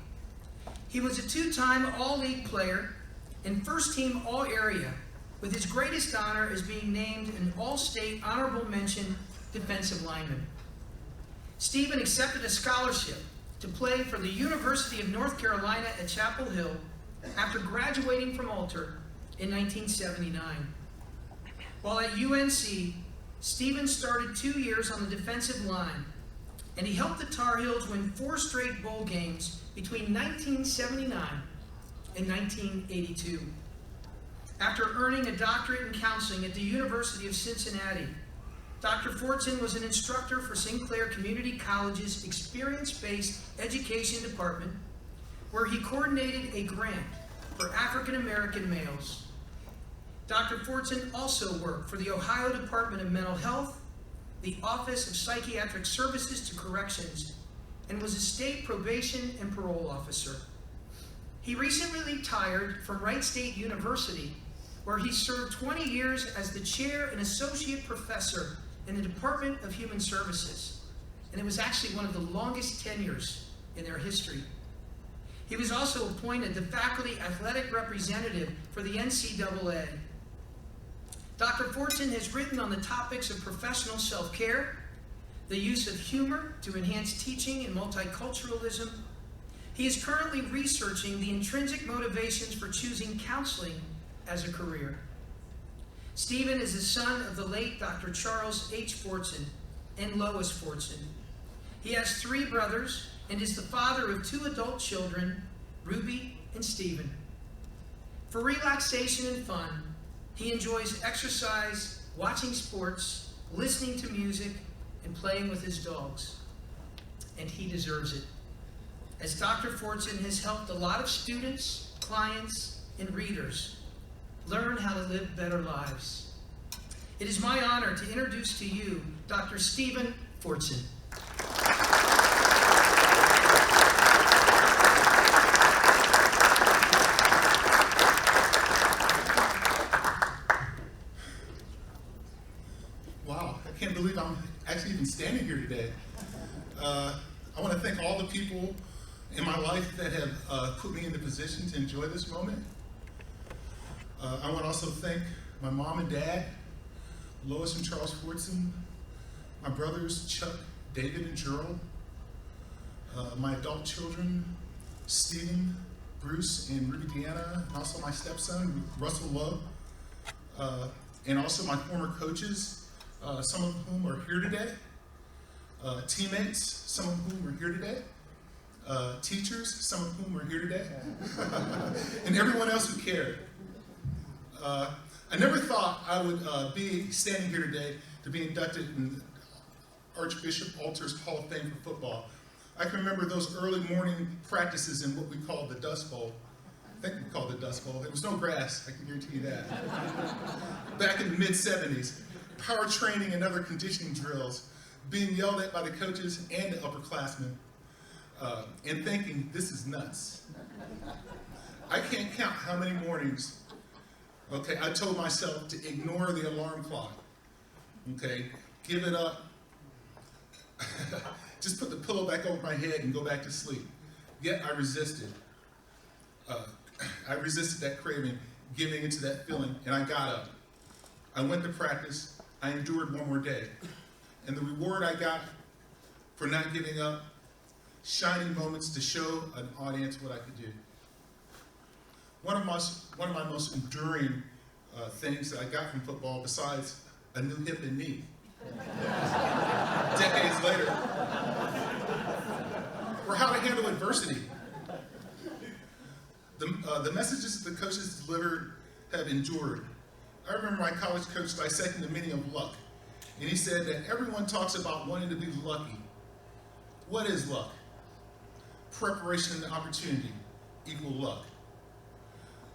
He was a 2-time All-League player and first-team All-Area, with his greatest honor as being named an All-State Honorable Mention defensive lineman. Stephen accepted a scholarship to play for the University of North Carolina at Chapel Hill after graduating from Alter in 1979. While at UNC, Stephen started 2 years on the defensive line, and he helped the Tar Heels win 4 straight bowl games between 1979 and 1982. After earning a doctorate in counseling at the University of Cincinnati, Dr. Fortson was an instructor for Sinclair Community College's Experience-Based Education Department, where he coordinated a grant for African American males. Dr. Fortson also worked for the Ohio Department of Mental Health, the Office of Psychiatric Services to Corrections, and was a state probation and parole officer. He recently retired from Wright State University, where he served 20 years as the chair and associate professor in the Department of Human Services, and it was actually one of the longest tenures in their history. He was also appointed the faculty athletic representative for the NCAA. Dr. Fortson has written on the topics of professional self-care, the use of humor to enhance teaching and multiculturalism. He is currently researching the intrinsic motivations for choosing counseling as a career. Stephen is the son of the late Dr. Charles H. Fortson and Lois Fortson. He has 3 brothers and is the father of 2 adult children, Ruby and Stephen. For relaxation and fun, he enjoys exercise, watching sports, listening to music, and playing with his dogs. And he deserves it, as Dr. Fortson has helped a lot of students, clients, and readers learn how to live better lives. It is my honor to introduce to you Dr. Stephen Fortson. Wow, I can't believe I'm actually even standing here today. I want to thank all the people in my life that have put me in the position to enjoy this moment. I want to also thank my mom and dad, Lois and Charles Fortson, my brothers Chuck, David, and Gerald, my adult children, Stephen, Bruce, and Ruby Deanna, and also my stepson, Russell Love, and also my former coaches, some of whom are here today, teammates, some of whom are here today, teachers, some of whom are here today, and everyone else who cared. I never thought I would be standing here today to be inducted in Archbishop Alter's Hall of Fame for football. I can remember those early morning practices in what we called the Dust Bowl. I think we called it the Dust Bowl. There was no grass, I can guarantee you that. Back in the mid-'70s, power training and other conditioning drills, being yelled at by the coaches and the upperclassmen, and thinking, this is nuts. I can't count how many mornings, okay, I told myself to ignore the alarm clock, okay, give it up, just put the pillow back over my head and go back to sleep. Yet I resisted. I resisted that craving, giving into that feeling, and I got up. I went to practice, I endured one more day. And the reward I got for not giving up, shining moments to show an audience what I could do. One of my most enduring things that I got from football, besides a new hip and knee, decades later, were how to handle adversity. The messages that the coaches delivered have endured. I remember my college coach dissecting the meaning of luck. And he said that everyone talks about wanting to be lucky. What is luck? Preparation and opportunity equal luck.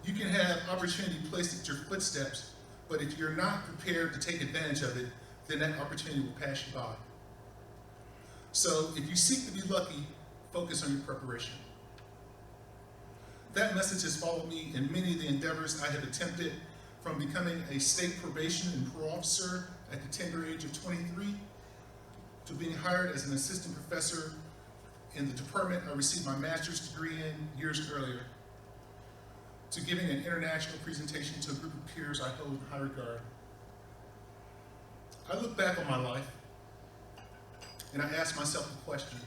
You can have opportunity placed at your footsteps, but if you're not prepared to take advantage of it, then that opportunity will pass you by. So if you seek to be lucky, focus on your preparation. That message has followed me in many of the endeavors I have attempted, from becoming a state probation and parole officer at the tender age of 23, to being hired as an assistant professor in the department I received my master's degree in years earlier, to giving an international presentation to a group of peers I hold in high regard. I look back on my life and I ask myself the question,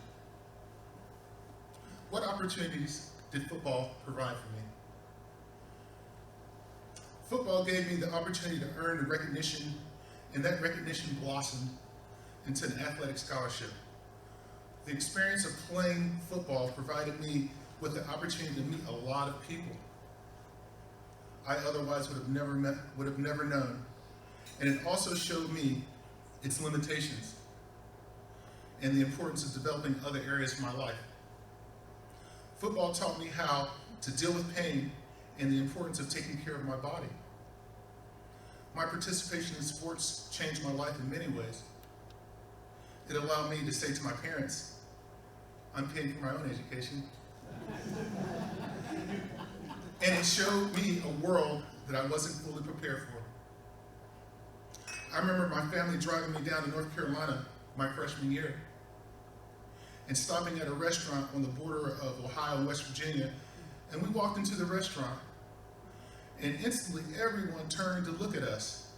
what opportunities did football provide for me? Football gave me the opportunity to earn recognition, and that recognition blossomed into an athletic scholarship. The experience of playing football provided me with the opportunity to meet a lot of people I otherwise would have never known. And it also showed me its limitations and the importance of developing other areas of my life. Football taught me how to deal with pain and the importance of taking care of my body. My participation in sports changed my life in many ways. It allowed me to say to my parents, I'm paying for my own education. And it showed me a world that I wasn't fully prepared for. I remember my family driving me down to North Carolina my freshman year and stopping at a restaurant on the border of Ohio and West Virginia, and we walked into the restaurant, and instantly everyone turned to look at us.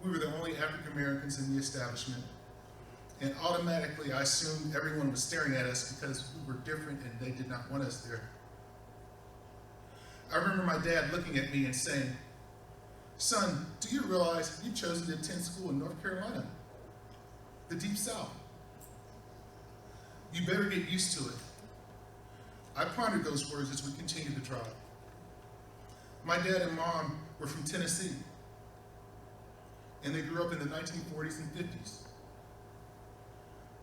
We were the only African Americans in the establishment, And automatically I assumed everyone was staring at us because we were different and they did not want us there. I remember my dad looking at me and saying, "Son, do you realize you've chosen to attend school in North Carolina, the Deep South? You better get used to it." I pondered those words as we continued to drive. My dad and mom were from Tennessee, and they grew up in the 1940s and 50s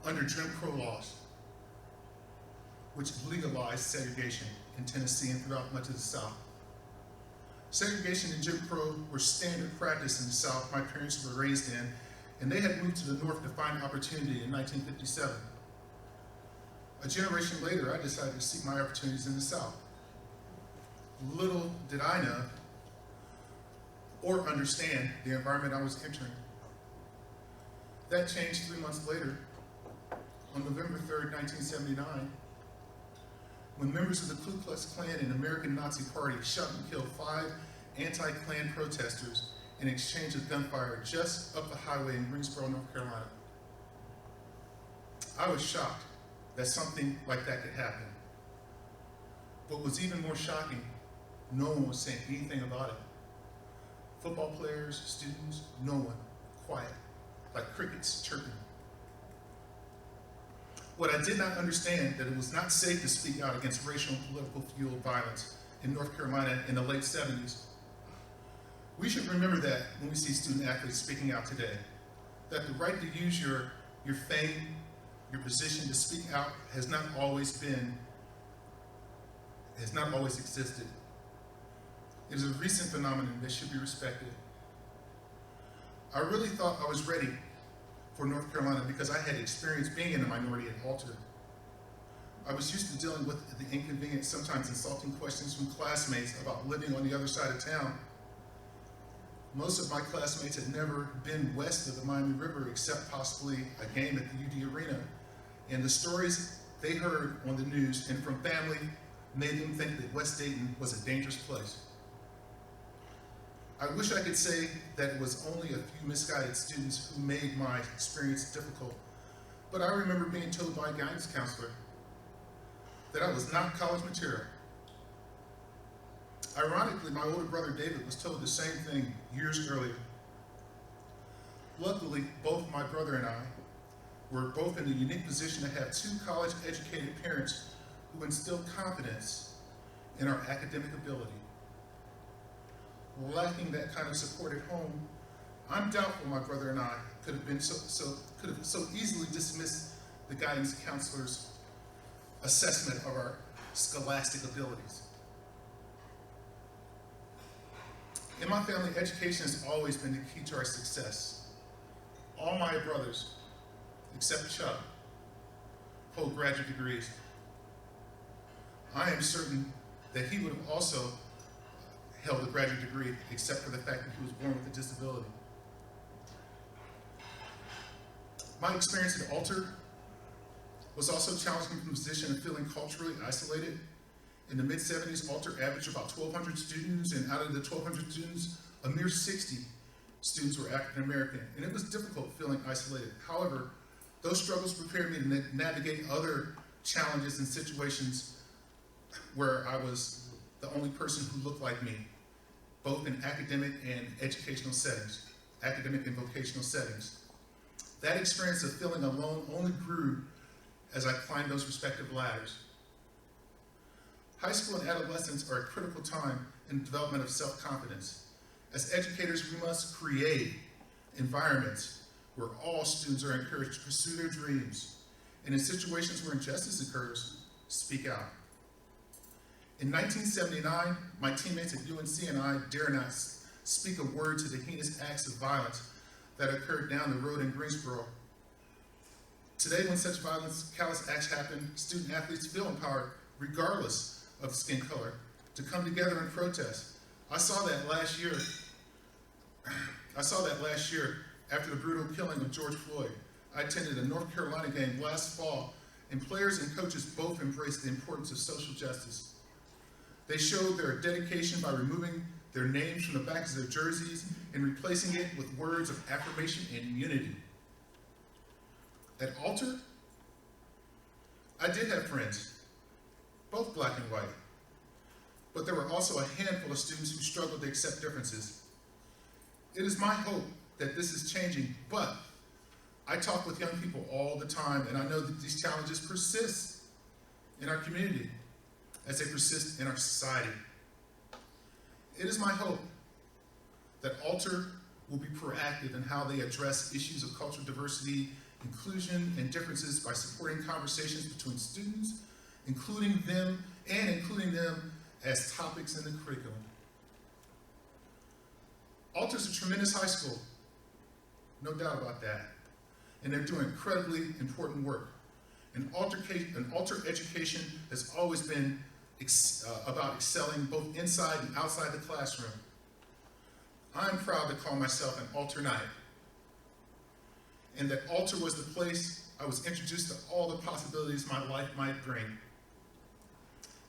under Jim Crow laws, which legalized segregation in Tennessee and throughout much of the South. Segregation and Jim Crow were standard practice in the South my parents were raised in, and they had moved to the North to find opportunity in 1957. A generation later, I decided to seek my opportunities in the South. Little did I know or understand the environment I was entering. That changed 3 months later, on November 3rd, 1979, when members of the Ku Klux Klan and American Nazi Party shot and killed 5 anti-Klan protesters in exchange of gunfire just up the highway in Greensboro, North Carolina. I was shocked that something like that could happen. What was even more shocking, no one was saying anything about it. Football players, students, no one, quiet, like crickets chirping. What I did not understand, that it was not safe to speak out against racial and political fueled violence in North Carolina in the late 70s. We should remember that when we see student athletes speaking out today, that the right to use your fame, your position to speak out has not always existed. It is a recent phenomenon that should be respected. I really thought I was ready for North Carolina because I had experience being in a minority at Alter. I was used to dealing with the inconvenient, sometimes insulting questions from classmates about living on the other side of town. Most of my classmates had never been west of the Miami River except possibly a game at the UD Arena. And the stories they heard on the news and from family made them think that West Dayton was a dangerous place. I wish I could say that it was only a few misguided students who made my experience difficult, but I remember being told by a guidance counselor that I was not college material. Ironically, my older brother David was told the same thing years earlier. Luckily, both my brother and I were both in the unique position to have 2 college-educated parents who instilled confidence in our academic ability. Lacking that kind of support at home, I'm doubtful my brother and I could have so easily dismissed the guidance counselor's assessment of our scholastic abilities. In my family, education has always been the key to our success. All my brothers, except Chuck, hold graduate degrees. I am certain that he would have also held a graduate degree, except for the fact that he was born with a disability. My experience at Alter was also challenging from the position of feeling culturally isolated. In the mid-70s, Alter averaged about 1,200 students, and out of the 1,200 students, a mere 60 students were African American, and it was difficult feeling isolated. However, those struggles prepared me to navigate other challenges and situations where I was the only person who looked like me, both in academic and educational settings, academic and vocational settings. That experience of feeling alone only grew as I climbed those respective ladders. High school and adolescence are a critical time in the development of self-confidence. As educators, we must create environments where all students are encouraged to pursue their dreams, and in situations where injustice occurs, speak out. In 1979, my teammates at UNC and I dare not speak a word to the heinous acts of violence that occurred down the road in Greensboro. Today, when such callous acts happen, student athletes feel empowered, regardless of skin color, to come together and protest. I saw that last year after the brutal killing of George Floyd. I attended a North Carolina game last fall, and players and coaches both embraced the importance of social justice. They showed their dedication by removing their names from the backs of their jerseys and replacing it with words of affirmation and unity. At Alter, I did have friends, both black and white, but there were also a handful of students who struggled to accept differences. It is my hope that this is changing, but I talk with young people all the time, and I know that these challenges persist in our community as they persist in our society. It is my hope that Alter will be proactive in how they address issues of cultural diversity, inclusion, and differences by supporting conversations between students, including them as topics in the curriculum. Alter's a tremendous high school, no doubt about that, and they're doing incredibly important work. And Alter education has always been about excelling both inside and outside the classroom. I'm proud to call myself an Alternite, and that Alter was the place I was introduced to all the possibilities my life might bring.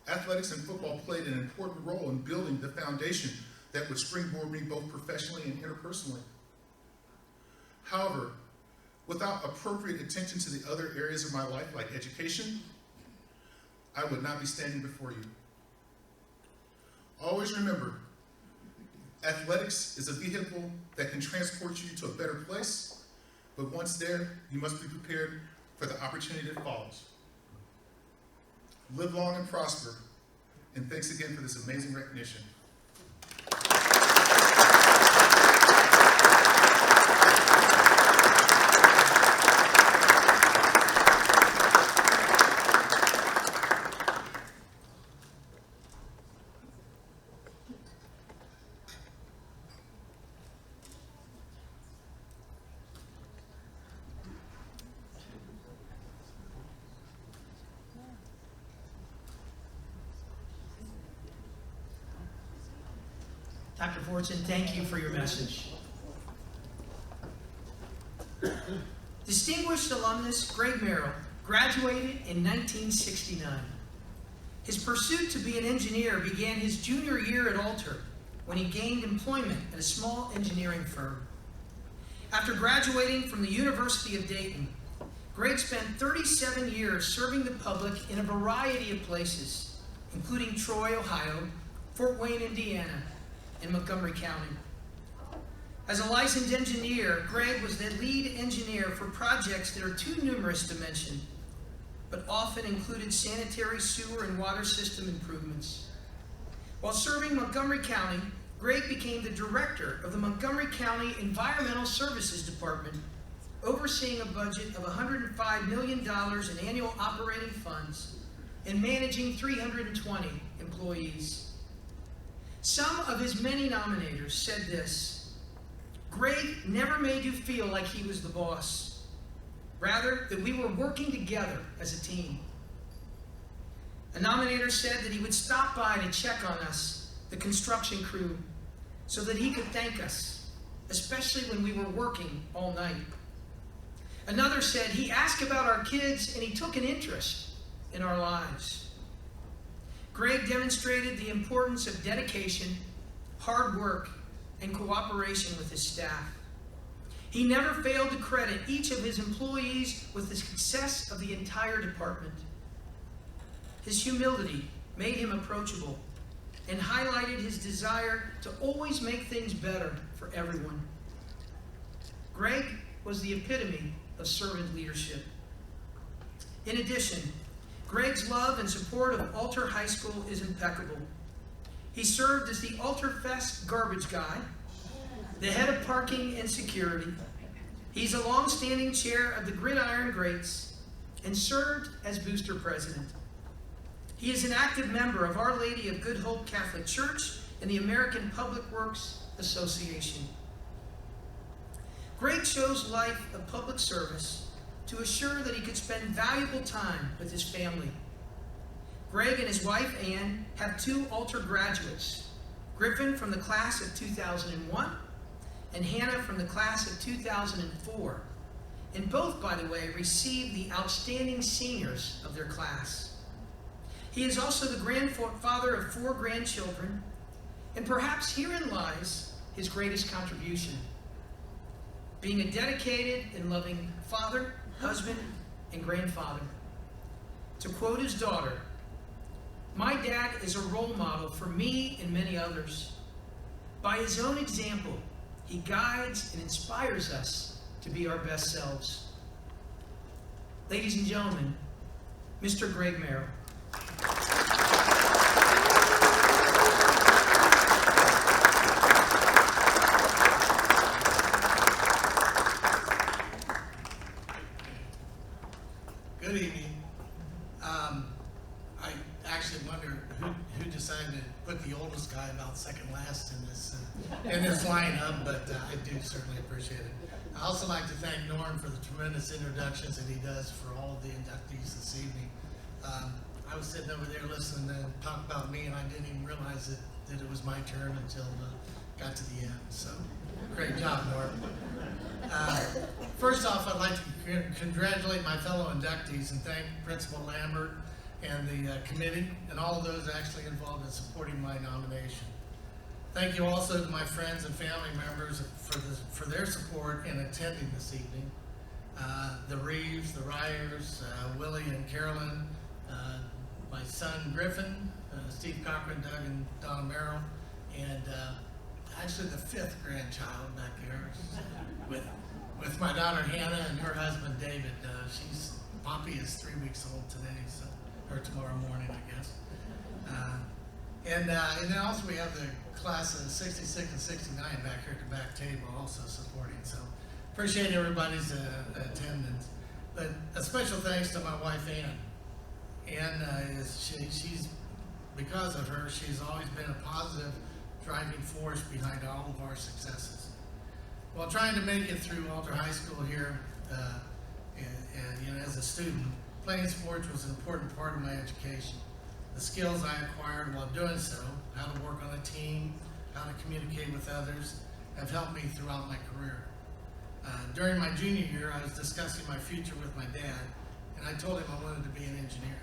Athletics and football played an important role in building the foundation that would springboard me both professionally and interpersonally. However, without appropriate attention to the other areas of my life, like education, I would not be standing before you. Always remember, athletics is a vehicle that can transport you to a better place, but once there, you must be prepared for the opportunity that follows. Live long and prosper, and thanks again for this amazing recognition. Dr. Fortson, thank you for your message. Distinguished alumnus Greg Merrill graduated in 1969. His pursuit to be an engineer began his junior year at Alter when he gained employment at a small engineering firm. After graduating from the University of Dayton, Greg spent 37 years serving the public in a variety of places, including Troy, Ohio, Fort Wayne, Indiana, and Montgomery County. As a licensed engineer, Greg was the lead engineer for projects that are too numerous to mention, but often included sanitary, sewer, and water system improvements. While serving Montgomery County, Greg became the director of the Montgomery County Environmental Services Department, overseeing a budget of $105 million in annual operating funds and managing 320 employees. Some of his many nominators said this: Greg never made you feel like he was the boss, rather that we were working together as a team. A nominator said that he would stop by to check on us, the construction crew, so that he could thank us, especially when we were working all night. Another said he asked about our kids and he took an interest in our lives. Greg demonstrated the importance of dedication, hard work, and cooperation with his staff. He never failed to credit each of his employees with the success of the entire department. His humility made him approachable and highlighted his desire to always make things better for everyone. Greg was the epitome of servant leadership. In addition, Greg's love and support of Alter High School is impeccable. He served as the Alter Fest garbage guy, the head of parking and security. He's a long-standing chair of the Gridiron Greats and served as booster president. He is an active member of Our Lady of Good Hope Catholic Church and the American Public Works Association. Greg chose life of public service to assure that he could spend valuable time with his family. Greg and his wife, Ann, have 2 Alter graduates, Griffin from the class of 2001 and Hannah from the class of 2004. And both, by the way, received the outstanding seniors of their class. He is also the grandfather of 4 grandchildren, and perhaps herein lies his greatest contribution: being a dedicated and loving father, husband, and grandfather. To quote his daughter, "My dad is a role model for me and many others. By his own example, he guides and inspires us to be our best selves." Ladies and gentlemen, Mr. Greg Merrill. Good evening. I actually wonder who decided to put the oldest guy about second last in this lineup, but I do certainly appreciate it. I also like to thank Norm for the tremendous introductions that he does for all of the inductees this evening. I was sitting over there listening to him talk about me, and I didn't even realize that it was my turn until got to the end. So, great job, Norm. First off, I'd like to congratulate my fellow inductees and thank Principal Lambert and the committee and all of those actually involved in supporting my nomination. Thank you also to my friends and family members for their support in attending this evening. The Reeves, the Ryers, Willie and Carolyn, my son Griffin, Steve Cochran, Doug and Donna Merrill, and actually the fifth grandchild back there with my daughter Hannah and her husband David. Poppy is 3 weeks old today, so, or tomorrow morning, I guess. And then also we have the class of 66 and 69 back here at the back table also supporting. So appreciate everybody's attendance. But a special thanks to my wife Ann. Ann she's because of her, she's always been a positive driving force behind all of our successes. While trying to make it through Alter High School here, as a student, playing sports was an important part of my education. The skills I acquired while doing so, how to work on a team, how to communicate with others, have helped me throughout my career. During my junior year, I was discussing my future with my dad, and I told him I wanted to be an engineer.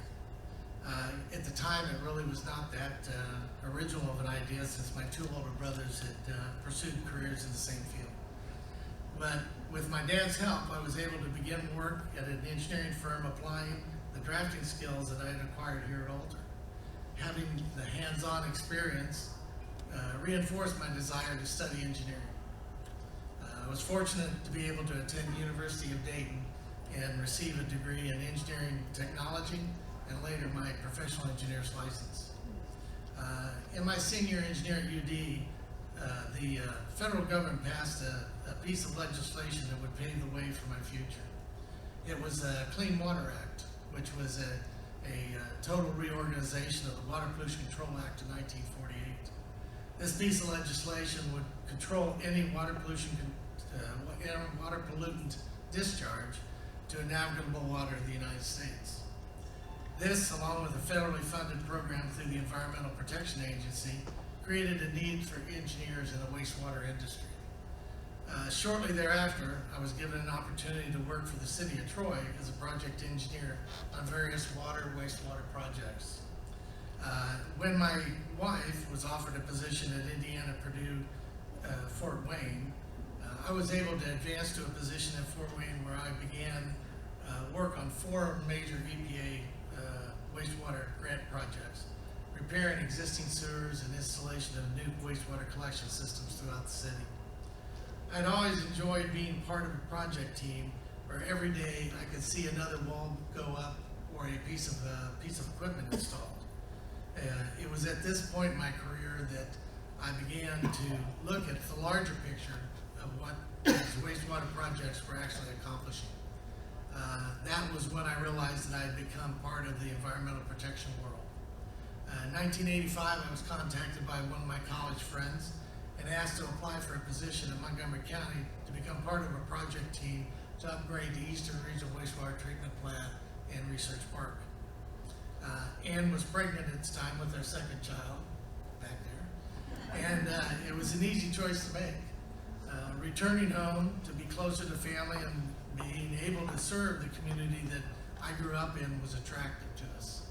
At the time, it really was not that original of an idea, since my two older brothers had pursued careers in the same field. But with my dad's help, I was able to begin work at an engineering firm applying the drafting skills that I had acquired here at Alter. Having the hands-on experience reinforced my desire to study engineering. I was fortunate to be able to attend the University of Dayton and receive a degree in engineering technology and later my professional engineer's license. In my senior engineer at UD, the federal government passed a piece of legislation that would pave the way for my future. It was the Clean Water Act, which was a total reorganization of the Water Pollution Control Act of 1948. This piece of legislation would control any water pollutant discharge to navigable water in the United States. This, along with a federally funded program through the Environmental Protection Agency, created a need for engineers in the wastewater industry. Shortly thereafter, I was given an opportunity to work for the City of Troy as a project engineer on various water, wastewater projects. When my wife was offered a position at Indiana Purdue Fort Wayne, I was able to advance to a position at Fort Wayne where I began work on 4 major EPA wastewater grant projects, repairing existing sewers and installation of new wastewater collection systems throughout the city. I'd always enjoyed being part of a project team where every day I could see another wall go up or a piece of equipment installed. It was at this point in my career that I began to look at the larger picture of what these wastewater projects were actually accomplishing. That was when I realized that I had become part of the environmental protection world. In 1985, I was contacted by one of my college friends and asked to apply for a position in Montgomery County to become part of a project team to upgrade the Eastern Regional Wastewater Treatment Plant and Research Park. Ann was pregnant at the time with our second child, back there, and it was an easy choice to make. Returning home to be closer to family and being able to serve the community that I grew up in was attractive to us.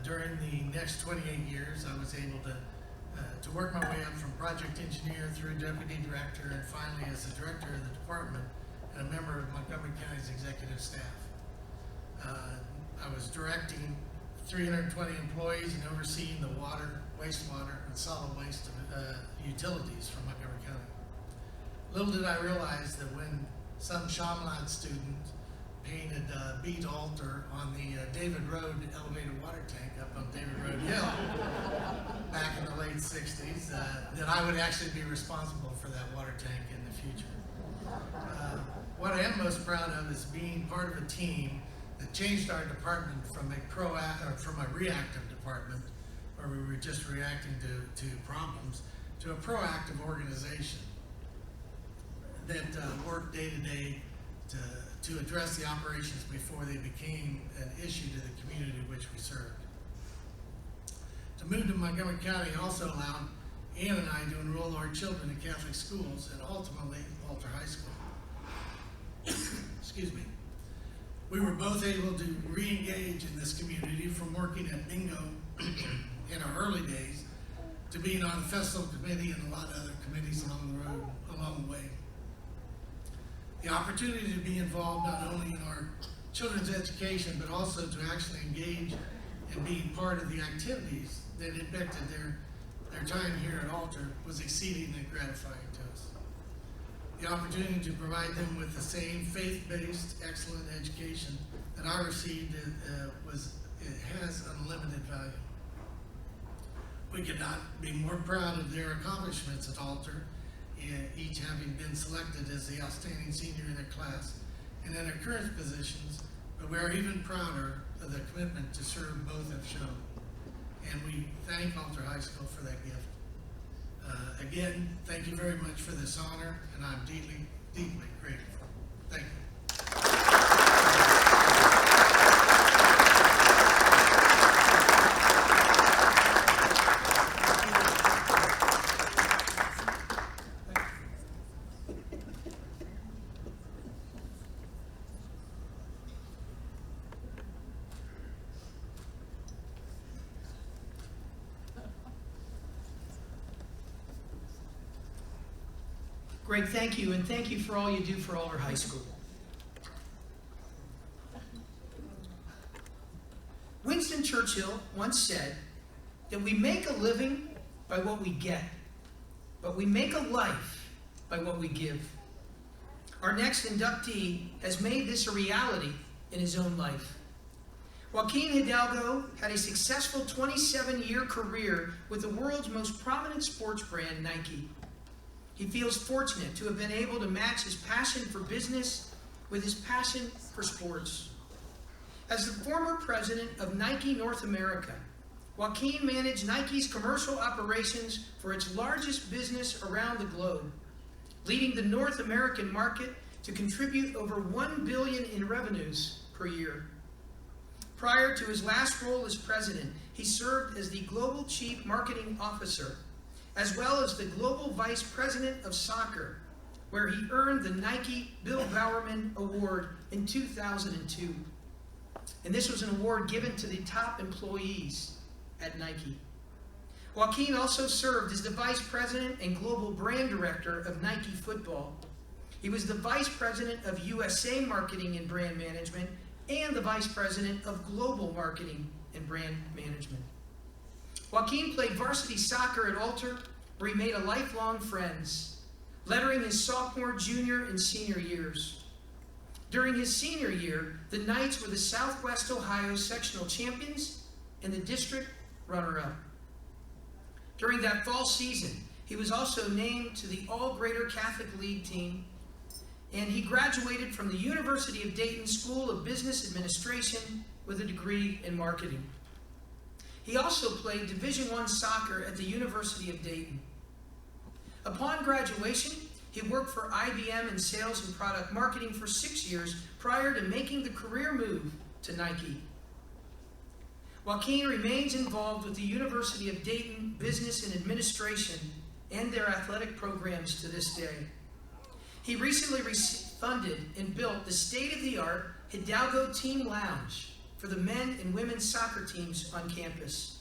During the next 28 years, I was able to work my way up from project engineer through deputy director and finally as the director of the department in and a member of Montgomery County's executive staff. I was directing 320 employees and overseeing the water, wastewater, and solid waste utilities for Montgomery County. Little did I realize that when some Chaminade student painted a bead altar on the David Road elevated water tank up on David Road Hill back in the late 60s, that I would actually be responsible for that water tank in the future. What I am most proud of is being part of a team that changed our department from a reactive department, where we were just reacting to problems, to a proactive organization that worked day to day to address the operations before they became an issue to the community which we served. To move to Montgomery County also allowed Ann and I to enroll our children in Catholic schools and ultimately Alter High School. Excuse me. We were both able to re-engage in this community, from working at bingo in our early days to being on the festival committee and a lot of other committees along the way. The opportunity to be involved not only in our children's education, but also to actually engage and be part of the activities that impacted their time here at Alter was exceedingly gratifying to us. The opportunity to provide them with the same faith-based, excellent education that I received has unlimited value. We could not be more proud of their accomplishments at Alter, each having been selected as the outstanding senior in their class and in their current positions, but we are even prouder of the commitment to serve both have shown. And we thank Alter High School for that gift. Again, thank you very much for this honor, and I'm deeply, deeply grateful. Thank you. Greg, thank you, and thank you for all you do for Alter High School. Winston Churchill once said that we make a living by what we get, but we make a life by what we give. Our next inductee has made this a reality in his own life. Joaquin Hidalgo had a successful 27-year career with the world's most prominent sports brand, Nike. He feels fortunate to have been able to match his passion for business with his passion for sports. As the former president of Nike North America, Joaquin managed Nike's commercial operations for its largest business around the globe, leading the North American market to contribute over $1 billion in revenues per year. Prior to his last role as president, he served as the Global Chief Marketing Officer, as well as the Global Vice President of Soccer, where he earned the Nike Bill Bowerman Award in 2002. And this was an award given to the top employees at Nike. Joaquin also served as the Vice President and Global Brand Director of Nike Football. He was the Vice President of USA Marketing and Brand Management and the Vice President of Global Marketing and Brand Management. Joaquin played varsity soccer at Alter, where he made a lifelong friends, lettering his sophomore, junior, and senior years. During his senior year, the Knights were the Southwest Ohio sectional champions and the district runner-up. During that fall season, he was also named to the All-Greater Catholic League team, and he graduated from the University of Dayton School of Business Administration with a degree in marketing. He also played Division I soccer at the University of Dayton. Upon graduation, he worked for IBM in sales and product marketing for 6 years prior to making the career move to Nike. Joaquin remains involved with the University of Dayton Business and Administration and their athletic programs to this day. He recently funded and built the state-of-the-art Hidalgo Team Lounge for the men and women's soccer teams on campus.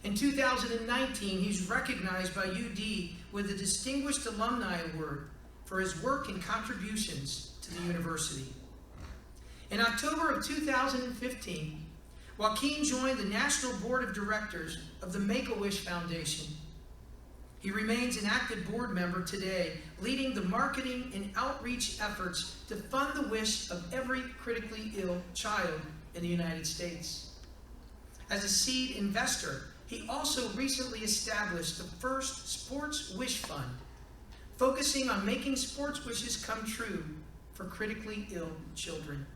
In 2019, he's recognized by UD with the Distinguished Alumni Award for for his work and contributions to the university. In October of 2015, Joaquin joined the National Board of Directors of the Make-A-Wish Foundation. He remains an active board member today, leading the marketing and outreach efforts to fund the wish of every critically ill child in the United States. As a seed investor, he also recently established the first Sports Wish Fund, focusing on making sports wishes come true for critically ill children.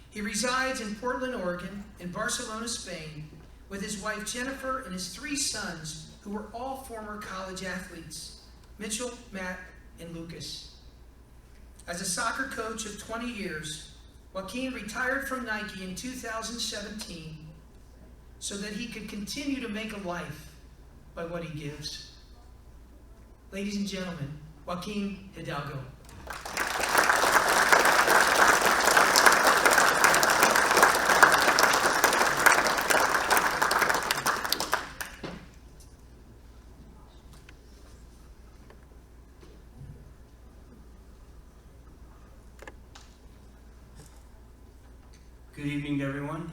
He resides in Portland, Oregon, and Barcelona, Spain, with his wife Jennifer and his 3 sons, who were all former college athletes, Mitchell, Matt, and Lucas. As a soccer coach of 20 years, Joaquin retired from Nike in 2017 so that he could continue to make a life by what he gives. Ladies and gentlemen, Joaquin Hidalgo. Good evening to everyone.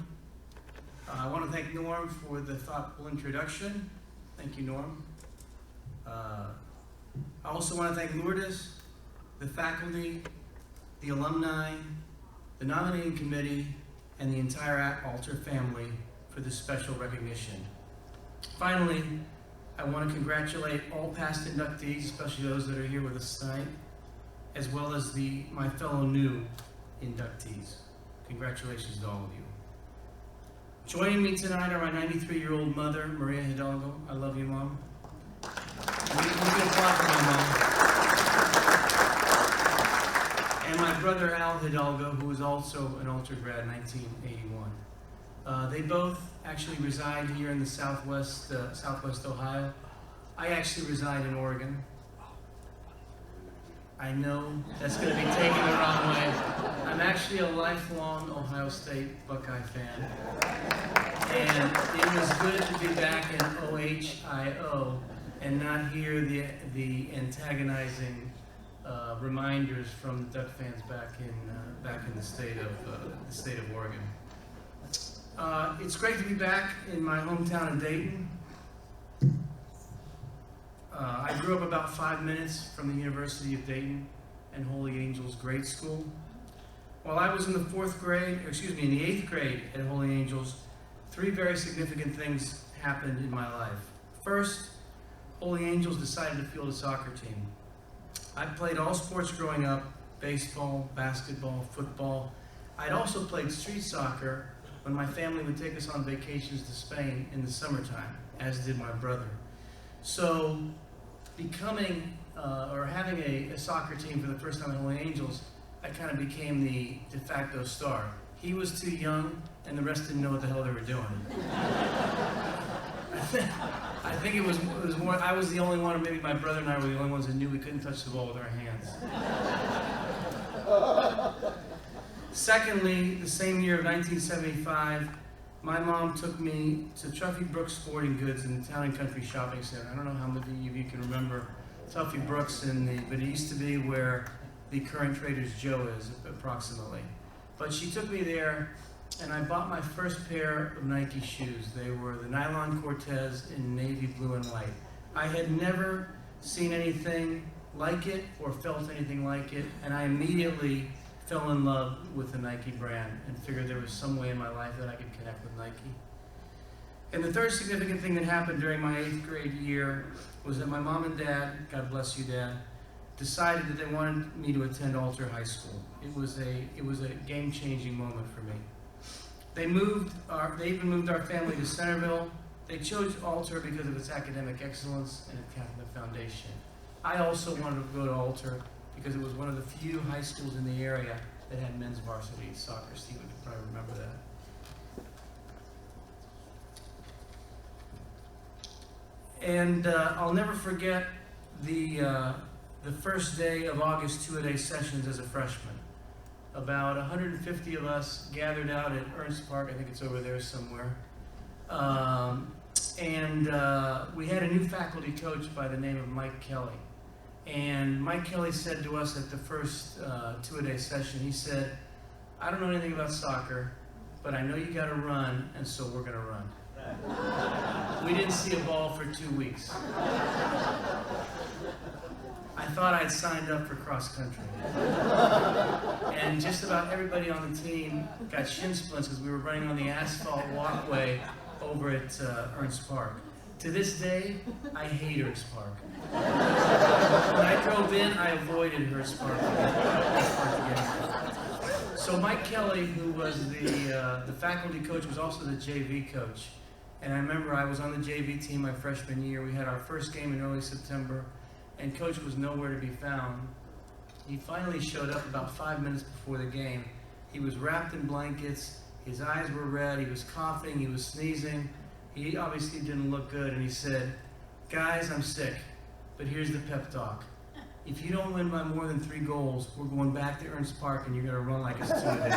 I want to thank Norm for the thoughtful introduction. Thank you, Norm. I also want to thank Lourdes, the faculty, the alumni, the nominating committee, and the entire Alter family for this special recognition. Finally, I want to congratulate all past inductees, especially those that are here with us tonight, as well as my fellow new inductees. Congratulations to all of you. Joining me tonight are my 93-year-old mother, Maria Hidalgo. I love you, Mom. We can applaud for my mom. And my brother, Al Hidalgo, who is also an Alter grad, 1981. They both actually reside here in the Southwest Ohio. I actually reside in Oregon. I know that's going to be taken the wrong way. I'm actually a lifelong Ohio State Buckeye fan. And it was good to be back in OHIO and not hear the antagonizing reminders from the Duck fans back in the state of Oregon. It's great to be back in my hometown of Dayton. I grew up about 5 minutes from the University of Dayton and Holy Angels Grade School. While I was in the in the 8th grade at Holy Angels, 3 very significant things happened in my life. First, Holy Angels decided to field a soccer team. I played all sports growing up: baseball, basketball, football. I'd also played street soccer when my family would take us on vacations to Spain in the summertime, as did my brother. So having a soccer team for the first time at Holy Angels, I kind of became the de facto star. He was too young, and the rest didn't know what the hell they were doing. I think it was more, I was the only one, or maybe my brother and I were the only ones that knew we couldn't touch the ball with our hands. Secondly, the same year of 1975, my mom took me to Tuffy Brooks Sporting Goods in the Town and Country Shopping Center. I don't know how many of you can remember Tuffy Brooks, but it used to be where the current Trader's Joe is, approximately. But she took me there, and I bought my first pair of Nike shoes. They were the Nylon Cortez in navy blue and white. I had never seen anything like it or felt anything like it, and I immediately fell in love with the Nike brand and figured there was some way in my life that I could connect with Nike. And the third significant thing that happened during my 8th grade year was that my mom and dad, God bless you, Dad, decided that they wanted me to attend Alter High School. It was a game-changing moment for me. They even moved our family to Centerville. They chose Alter because of its academic excellence and its Catholic foundation. I also wanted to go to Alter because it was one of the few high schools in the area that had men's varsity soccer. Steve would probably remember that. And I'll never forget the first day of August 2-a-day sessions as a freshman. About 150 of us gathered out at Ernst Park. I think it's over there somewhere. We had a new faculty coach by the name of Mike Kelly. And Mike Kelly said to us at the first two-a-day session, he said, I don't know anything about soccer, but I know you got to run, and so we're going to run. We didn't see a ball for 2 weeks. I thought I'd signed up for cross country. And just about everybody on the team got shin splints because we were running on the asphalt walkway over at Ernst Park. To this day, I hate Ernst Park. When I drove in, I avoided Ernst Park again. So Mike Kelly, who was the faculty coach, was also the JV coach. And I remember I was on the JV team my freshman year. We had our first game in early September, and Coach was nowhere to be found. He finally showed up about 5 minutes before the game. He was wrapped in blankets, his eyes were red, he was coughing, he was sneezing. He obviously didn't look good, and he said, guys, I'm sick, but here's the pep talk. If you don't win by more than 3 goals, we're going back to Ernst Park and you're going to run like it's 2 days.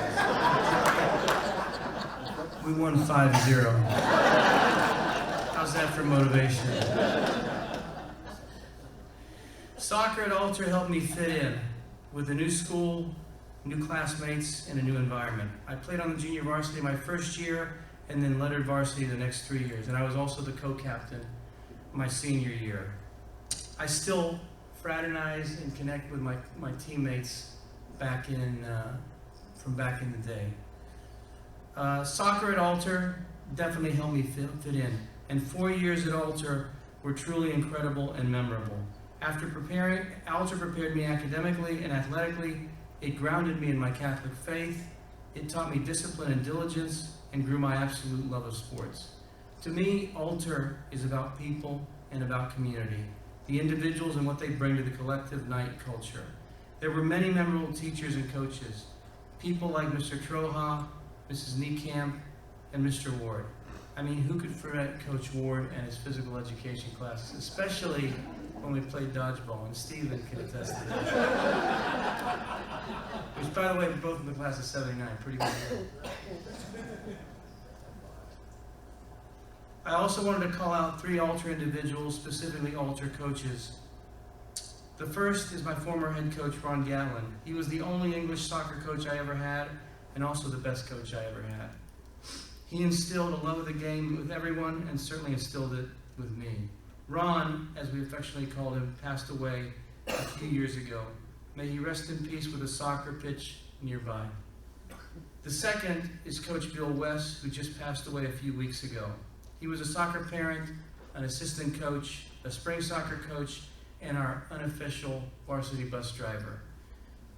We won 5-0. How's that for motivation? Soccer at Alter helped me fit in with a new school, new classmates, and a new environment. I played on the junior varsity my first year and then lettered varsity the next 3 years. And I was also the co-captain my senior year. I still fraternize and connect with my teammates back in, from back in the day. Soccer at Alter definitely helped me fit in. And 4 years at Alter were truly incredible and memorable. After preparing, Alter prepared me academically and athletically. It grounded me in my Catholic faith. It taught me discipline and diligence and grew my absolute love of sports. To me, Alter is about people and about community, the individuals and what they bring to the collective night culture. There were many memorable teachers and coaches, people like Mr. Troha, Mrs. Niekamp, and Mr. Ward. I mean, who could forget Coach Ward and his physical education classes, especially when we played dodgeball, and Stephen can attest to that. Which, by the way, we're both in the class of 79, pretty good. I also wanted to call out 3 Alter individuals, specifically Alter coaches. The first is my former head coach, Ron Gatlin. He was the only English soccer coach I ever had, and also the best coach I ever had. He instilled a love of the game with everyone, and certainly instilled it with me. Ron, as we affectionately called him, passed away a few years ago. May he rest in peace with a soccer pitch nearby. The second is Coach Bill West, who just passed away a few weeks ago. He was a soccer parent, an assistant coach, a spring soccer coach, and our unofficial varsity bus driver.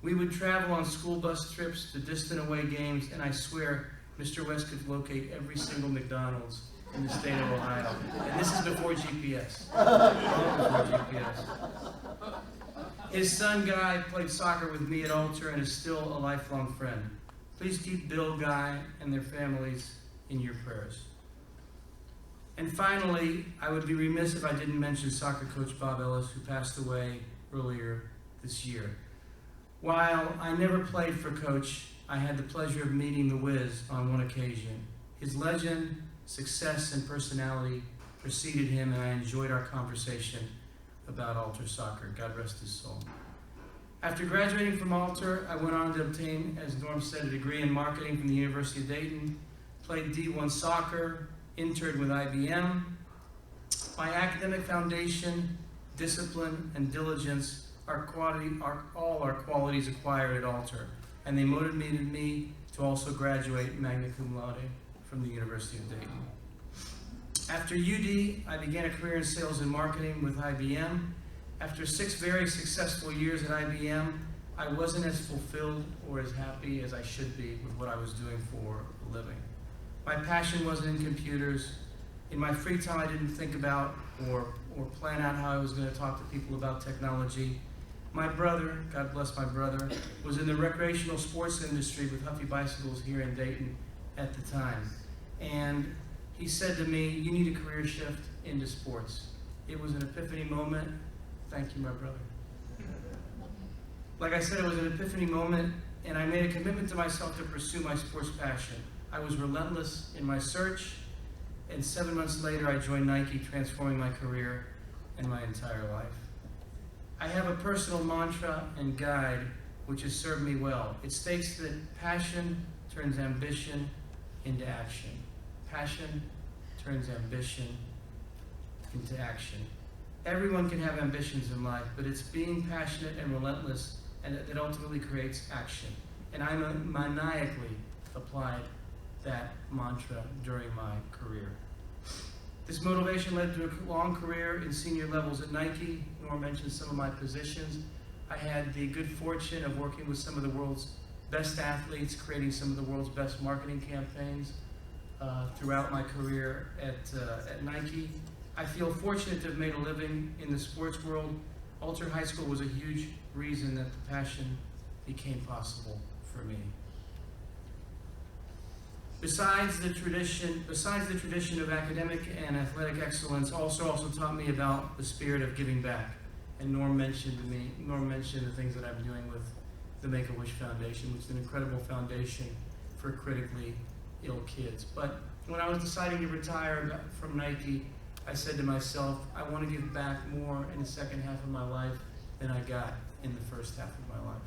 We would travel on school bus trips to distant away games, and I swear Mr. West could locate every single McDonald's in the state of Ohio. And this is before GPS. Before GPS. His son Guy played soccer with me at Alter and is still a lifelong friend. Please keep Bill, Guy, and their families in your prayers. And finally, I would be remiss if I didn't mention soccer coach Bob Ellis, who passed away earlier this year. While I never played for Coach, I had the pleasure of meeting the Wiz on one occasion. His legend, success, and personality preceded him, and I enjoyed our conversation about Alter soccer. God rest his soul. After graduating from Alter, I went on to obtain, as Norm said, a degree in marketing from the University of Dayton, played D1 soccer, interned with IBM. My academic foundation, discipline, and diligence are all our qualities acquired at Alter, and they motivated me to also graduate magna cum laude from the University of Dayton. After UD, I began a career in sales and marketing with IBM. After 6 very successful years at IBM, I wasn't as fulfilled or as happy as I should be with what I was doing for a living. My passion wasn't in computers. In my free time, I didn't think about or plan out how I was going to talk to people about technology. My brother, God bless my brother, was in the recreational sports industry with Huffy Bicycles here in Dayton at the time. And he said to me, you need a career shift into sports. It was an epiphany moment. Thank you, my brother. Like I said, it was an epiphany moment, and I made a commitment to myself to pursue my sports passion. I was relentless in my search, and 7 months later, I joined Nike, transforming my career and my entire life. I have a personal mantra and guide which has served me well. It states that passion turns ambition into action. Passion turns ambition into action. Everyone can have ambitions in life, but it's being passionate and relentless and that ultimately creates action. And I maniacally applied that mantra during my career. This motivation led to a long career in senior levels at Nike. Norm mentioned some of my positions. I had the good fortune of working with some of the world's best athletes, creating some of the world's best marketing campaigns throughout my career at Nike. I feel fortunate to have made a living in the sports world. Alter High School was a huge reason that the passion became possible for me. Besides the tradition of academic and athletic excellence, also taught me about the spirit of giving back. And Norm mentioned the things that I'm doing with the Make-A-Wish Foundation, which is an incredible foundation for critically ill kids. But when I was deciding to retire from Nike, I said to myself, I want to give back more in the second half of my life than I got in the first half of my life.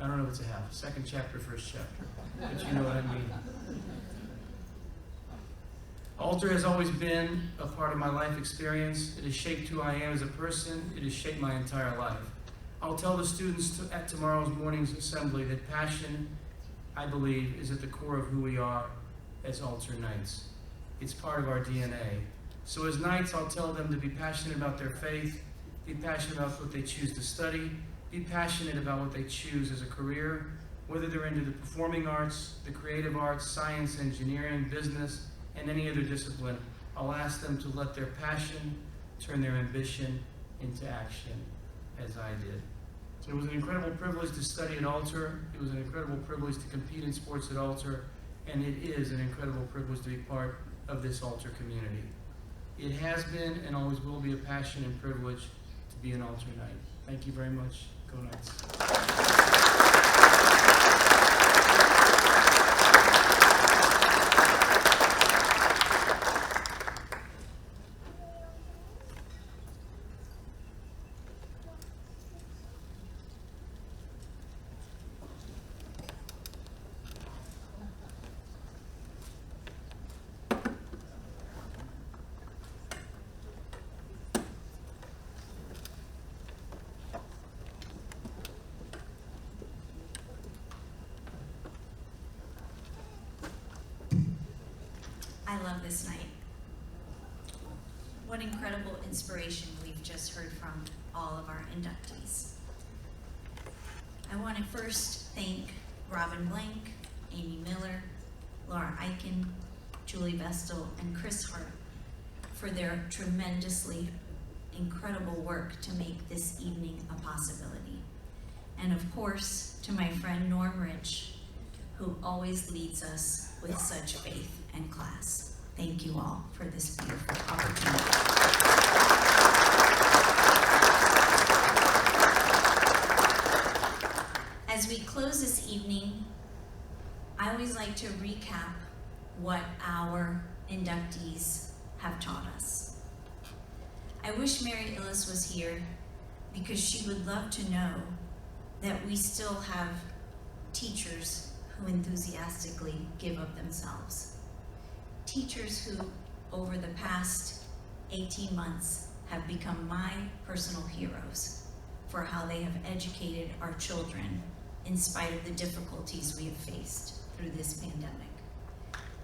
I don't know if it's a half, second chapter, first chapter, but you know what I mean. Alter has always been a part of my life experience. It has shaped who I am as a person. It has shaped my entire life. I'll tell the students at tomorrow's morning's assembly that passion, I believe, is at the core of who we are as Alter Knights. It's part of our DNA. So as Knights, I'll tell them to be passionate about their faith, be passionate about what they choose to study, be passionate about what they choose as a career, whether they're into the performing arts, the creative arts, science, engineering, business, and any other discipline. I'll ask them to let their passion turn their ambition into action, as I did. So it was an incredible privilege to study at Alter. It was an incredible privilege to compete in sports at Alter, and it is an incredible privilege to be part of this Alter community. It has been and always will be a passion and privilege to be an Alter Knight. Thank you very much. Go Knights. I love this night. What incredible inspiration we've just heard from all of our inductees. I want to first thank Robin Blank, Amy Miller, Laura Eichen, Julie Vestal, and Chris Hart for their tremendously incredible work to make this evening a possibility. And of course, to my friend Norm Rich, who always leads us with such faith and class. Thank you all for this beautiful opportunity. As we close this evening, I always like to recap what our inductees have taught us. I wish Mary Illis was here because she would love to know that we still have teachers who enthusiastically give of themselves. Teachers who, over the past 18 months, have become my personal heroes for how they have educated our children in spite of the difficulties we have faced through this pandemic.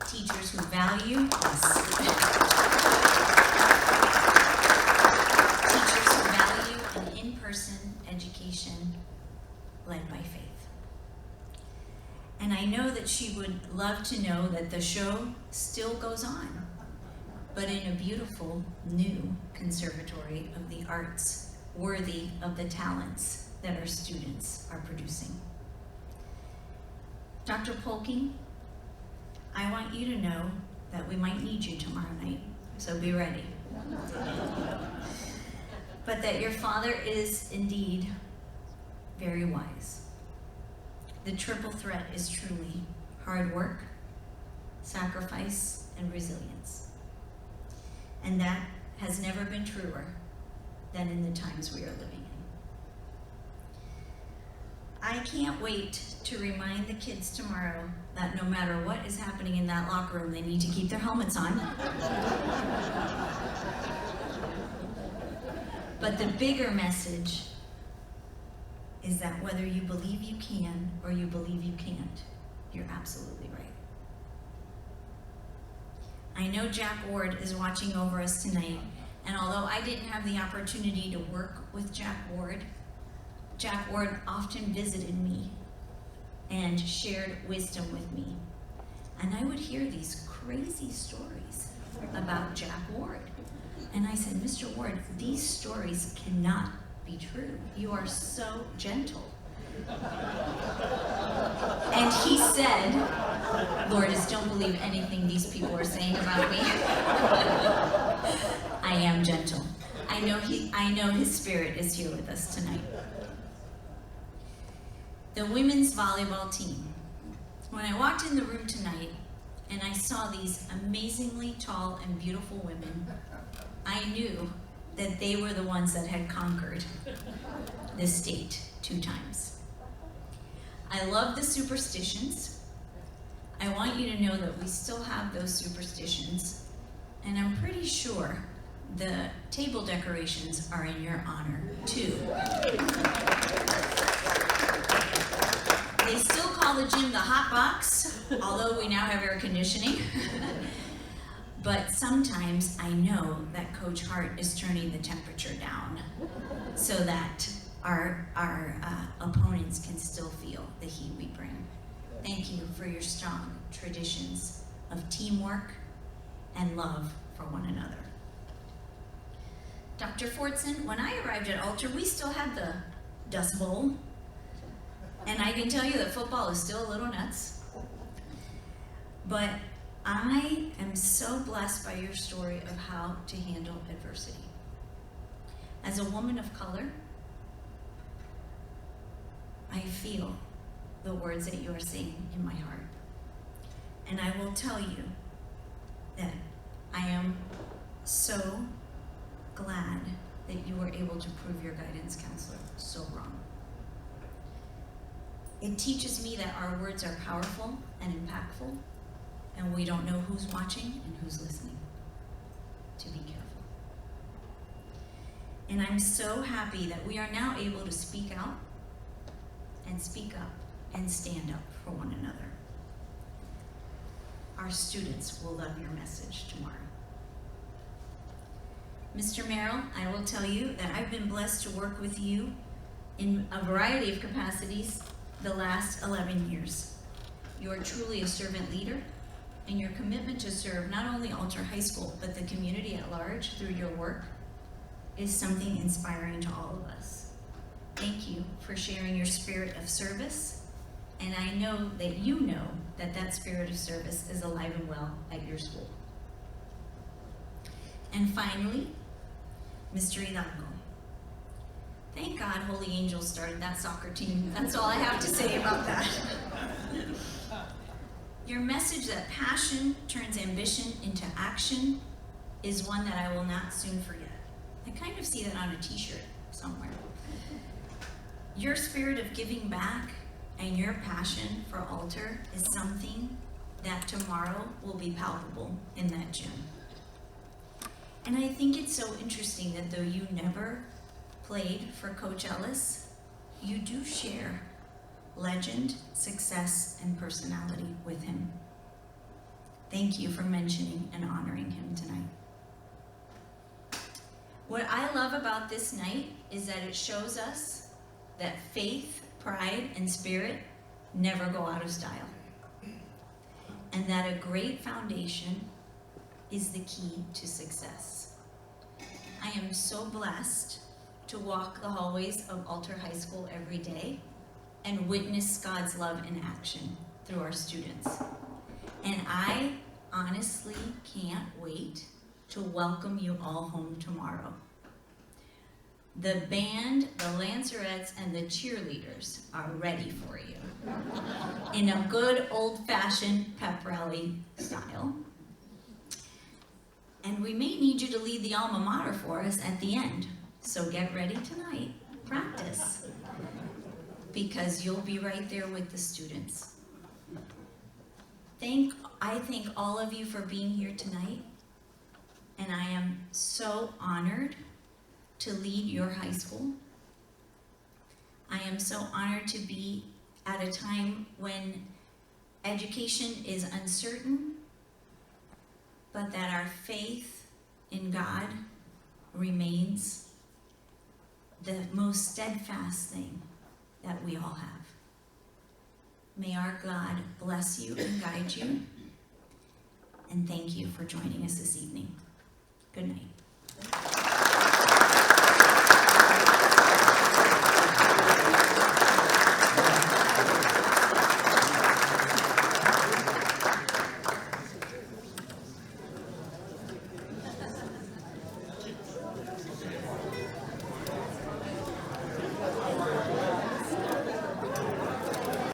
Teachers who value us. Teachers who value an in-person education led by faith. And I know that she would love to know that the show still goes on, but in a beautiful new conservatory of the arts, worthy of the talents that our students are producing. Dr. Polking, I want you to know that we might need you tomorrow night, so be ready. But that your father is indeed very wise. The triple threat is truly hard work, sacrifice, and resilience. And that has never been truer than in the times we are living in. I can't wait to remind the kids tomorrow that no matter what is happening in that locker room, they need to keep their helmets on. But the bigger message is that whether you believe you can or you believe you can't, you're absolutely right. I know Jack Ward is watching over us tonight, and although I didn't have the opportunity to work with Jack Ward often visited me and shared wisdom with me. And I would hear these crazy stories about Jack Ward. And I said, Mr. Ward, these stories cannot be true. You are so gentle. And he said, Lourdes, don't believe anything these people are saying about me. I am gentle. I know his spirit is here with us tonight. The women's volleyball team. When I walked in the room tonight and I saw these amazingly tall and beautiful women, I knew that they were the ones that had conquered the state 2 times. I love the superstitions. I want you to know that we still have those superstitions, and I'm pretty sure the table decorations are in your honor too. They still call the gym the hot box, although we now have air conditioning. But sometimes I know that Coach Hart is turning the temperature down so that our opponents can still feel the heat we bring. Thank you for your strong traditions of teamwork and love for one another. Dr. Fortson, when I arrived at Alter, we still had the Dust Bowl. And I can tell you that football is still a little nuts. But I am so blessed by your story of how to handle adversity. As a woman of color, I feel the words that you are saying in my heart. And I will tell you that I am so glad that you were able to prove your guidance counselor so wrong. It teaches me that our words are powerful and impactful, and we don't know who's watching and who's listening. To be careful. And I'm so happy that we are now able to speak out and speak up and stand up for one another. Our students will love your message tomorrow. Mr. Merrill, I will tell you that I've been blessed to work with you in a variety of capacities the last 11 years. You are truly a servant leader, and your commitment to serve not only Alter High School, but the community at large through your work is something inspiring to all of us. Thank you for sharing your spirit of service, and I know that you know that that spirit of service is alive and well at your school. And finally, Mr. Hidalgo. Thank God Holy Angels started that soccer team. That's all I have to say about that. Your message that passion turns ambition into action is one that I will not soon forget. I kind of see that on a t-shirt somewhere. Your spirit of giving back and your passion for Alter is something that tomorrow will be palpable in that gym. And I think it's so interesting that though you never played for Coach Ellis, you do share legend, success, and personality with him. Thank you for mentioning and honoring him tonight. What I love about this night is that it shows us that faith, pride, and spirit never go out of style. And that a great foundation is the key to success. I am so blessed to walk the hallways of Alter High School every day and witness God's love in action through our students. And I honestly can't wait to welcome you all home tomorrow. The band, the Lancerettes, and the cheerleaders are ready for you in a good old-fashioned pep rally style. And we may need you to lead the alma mater for us at the end. So get ready tonight, practice. because you'll be right there with the students. I thank all of you for being here tonight, and I am so honored to lead your high school. I am so honored to be at a time when education is uncertain, but that our faith in God remains the most steadfast thing that we all have. May our God bless you and guide you. And thank you for joining us this evening. Good night.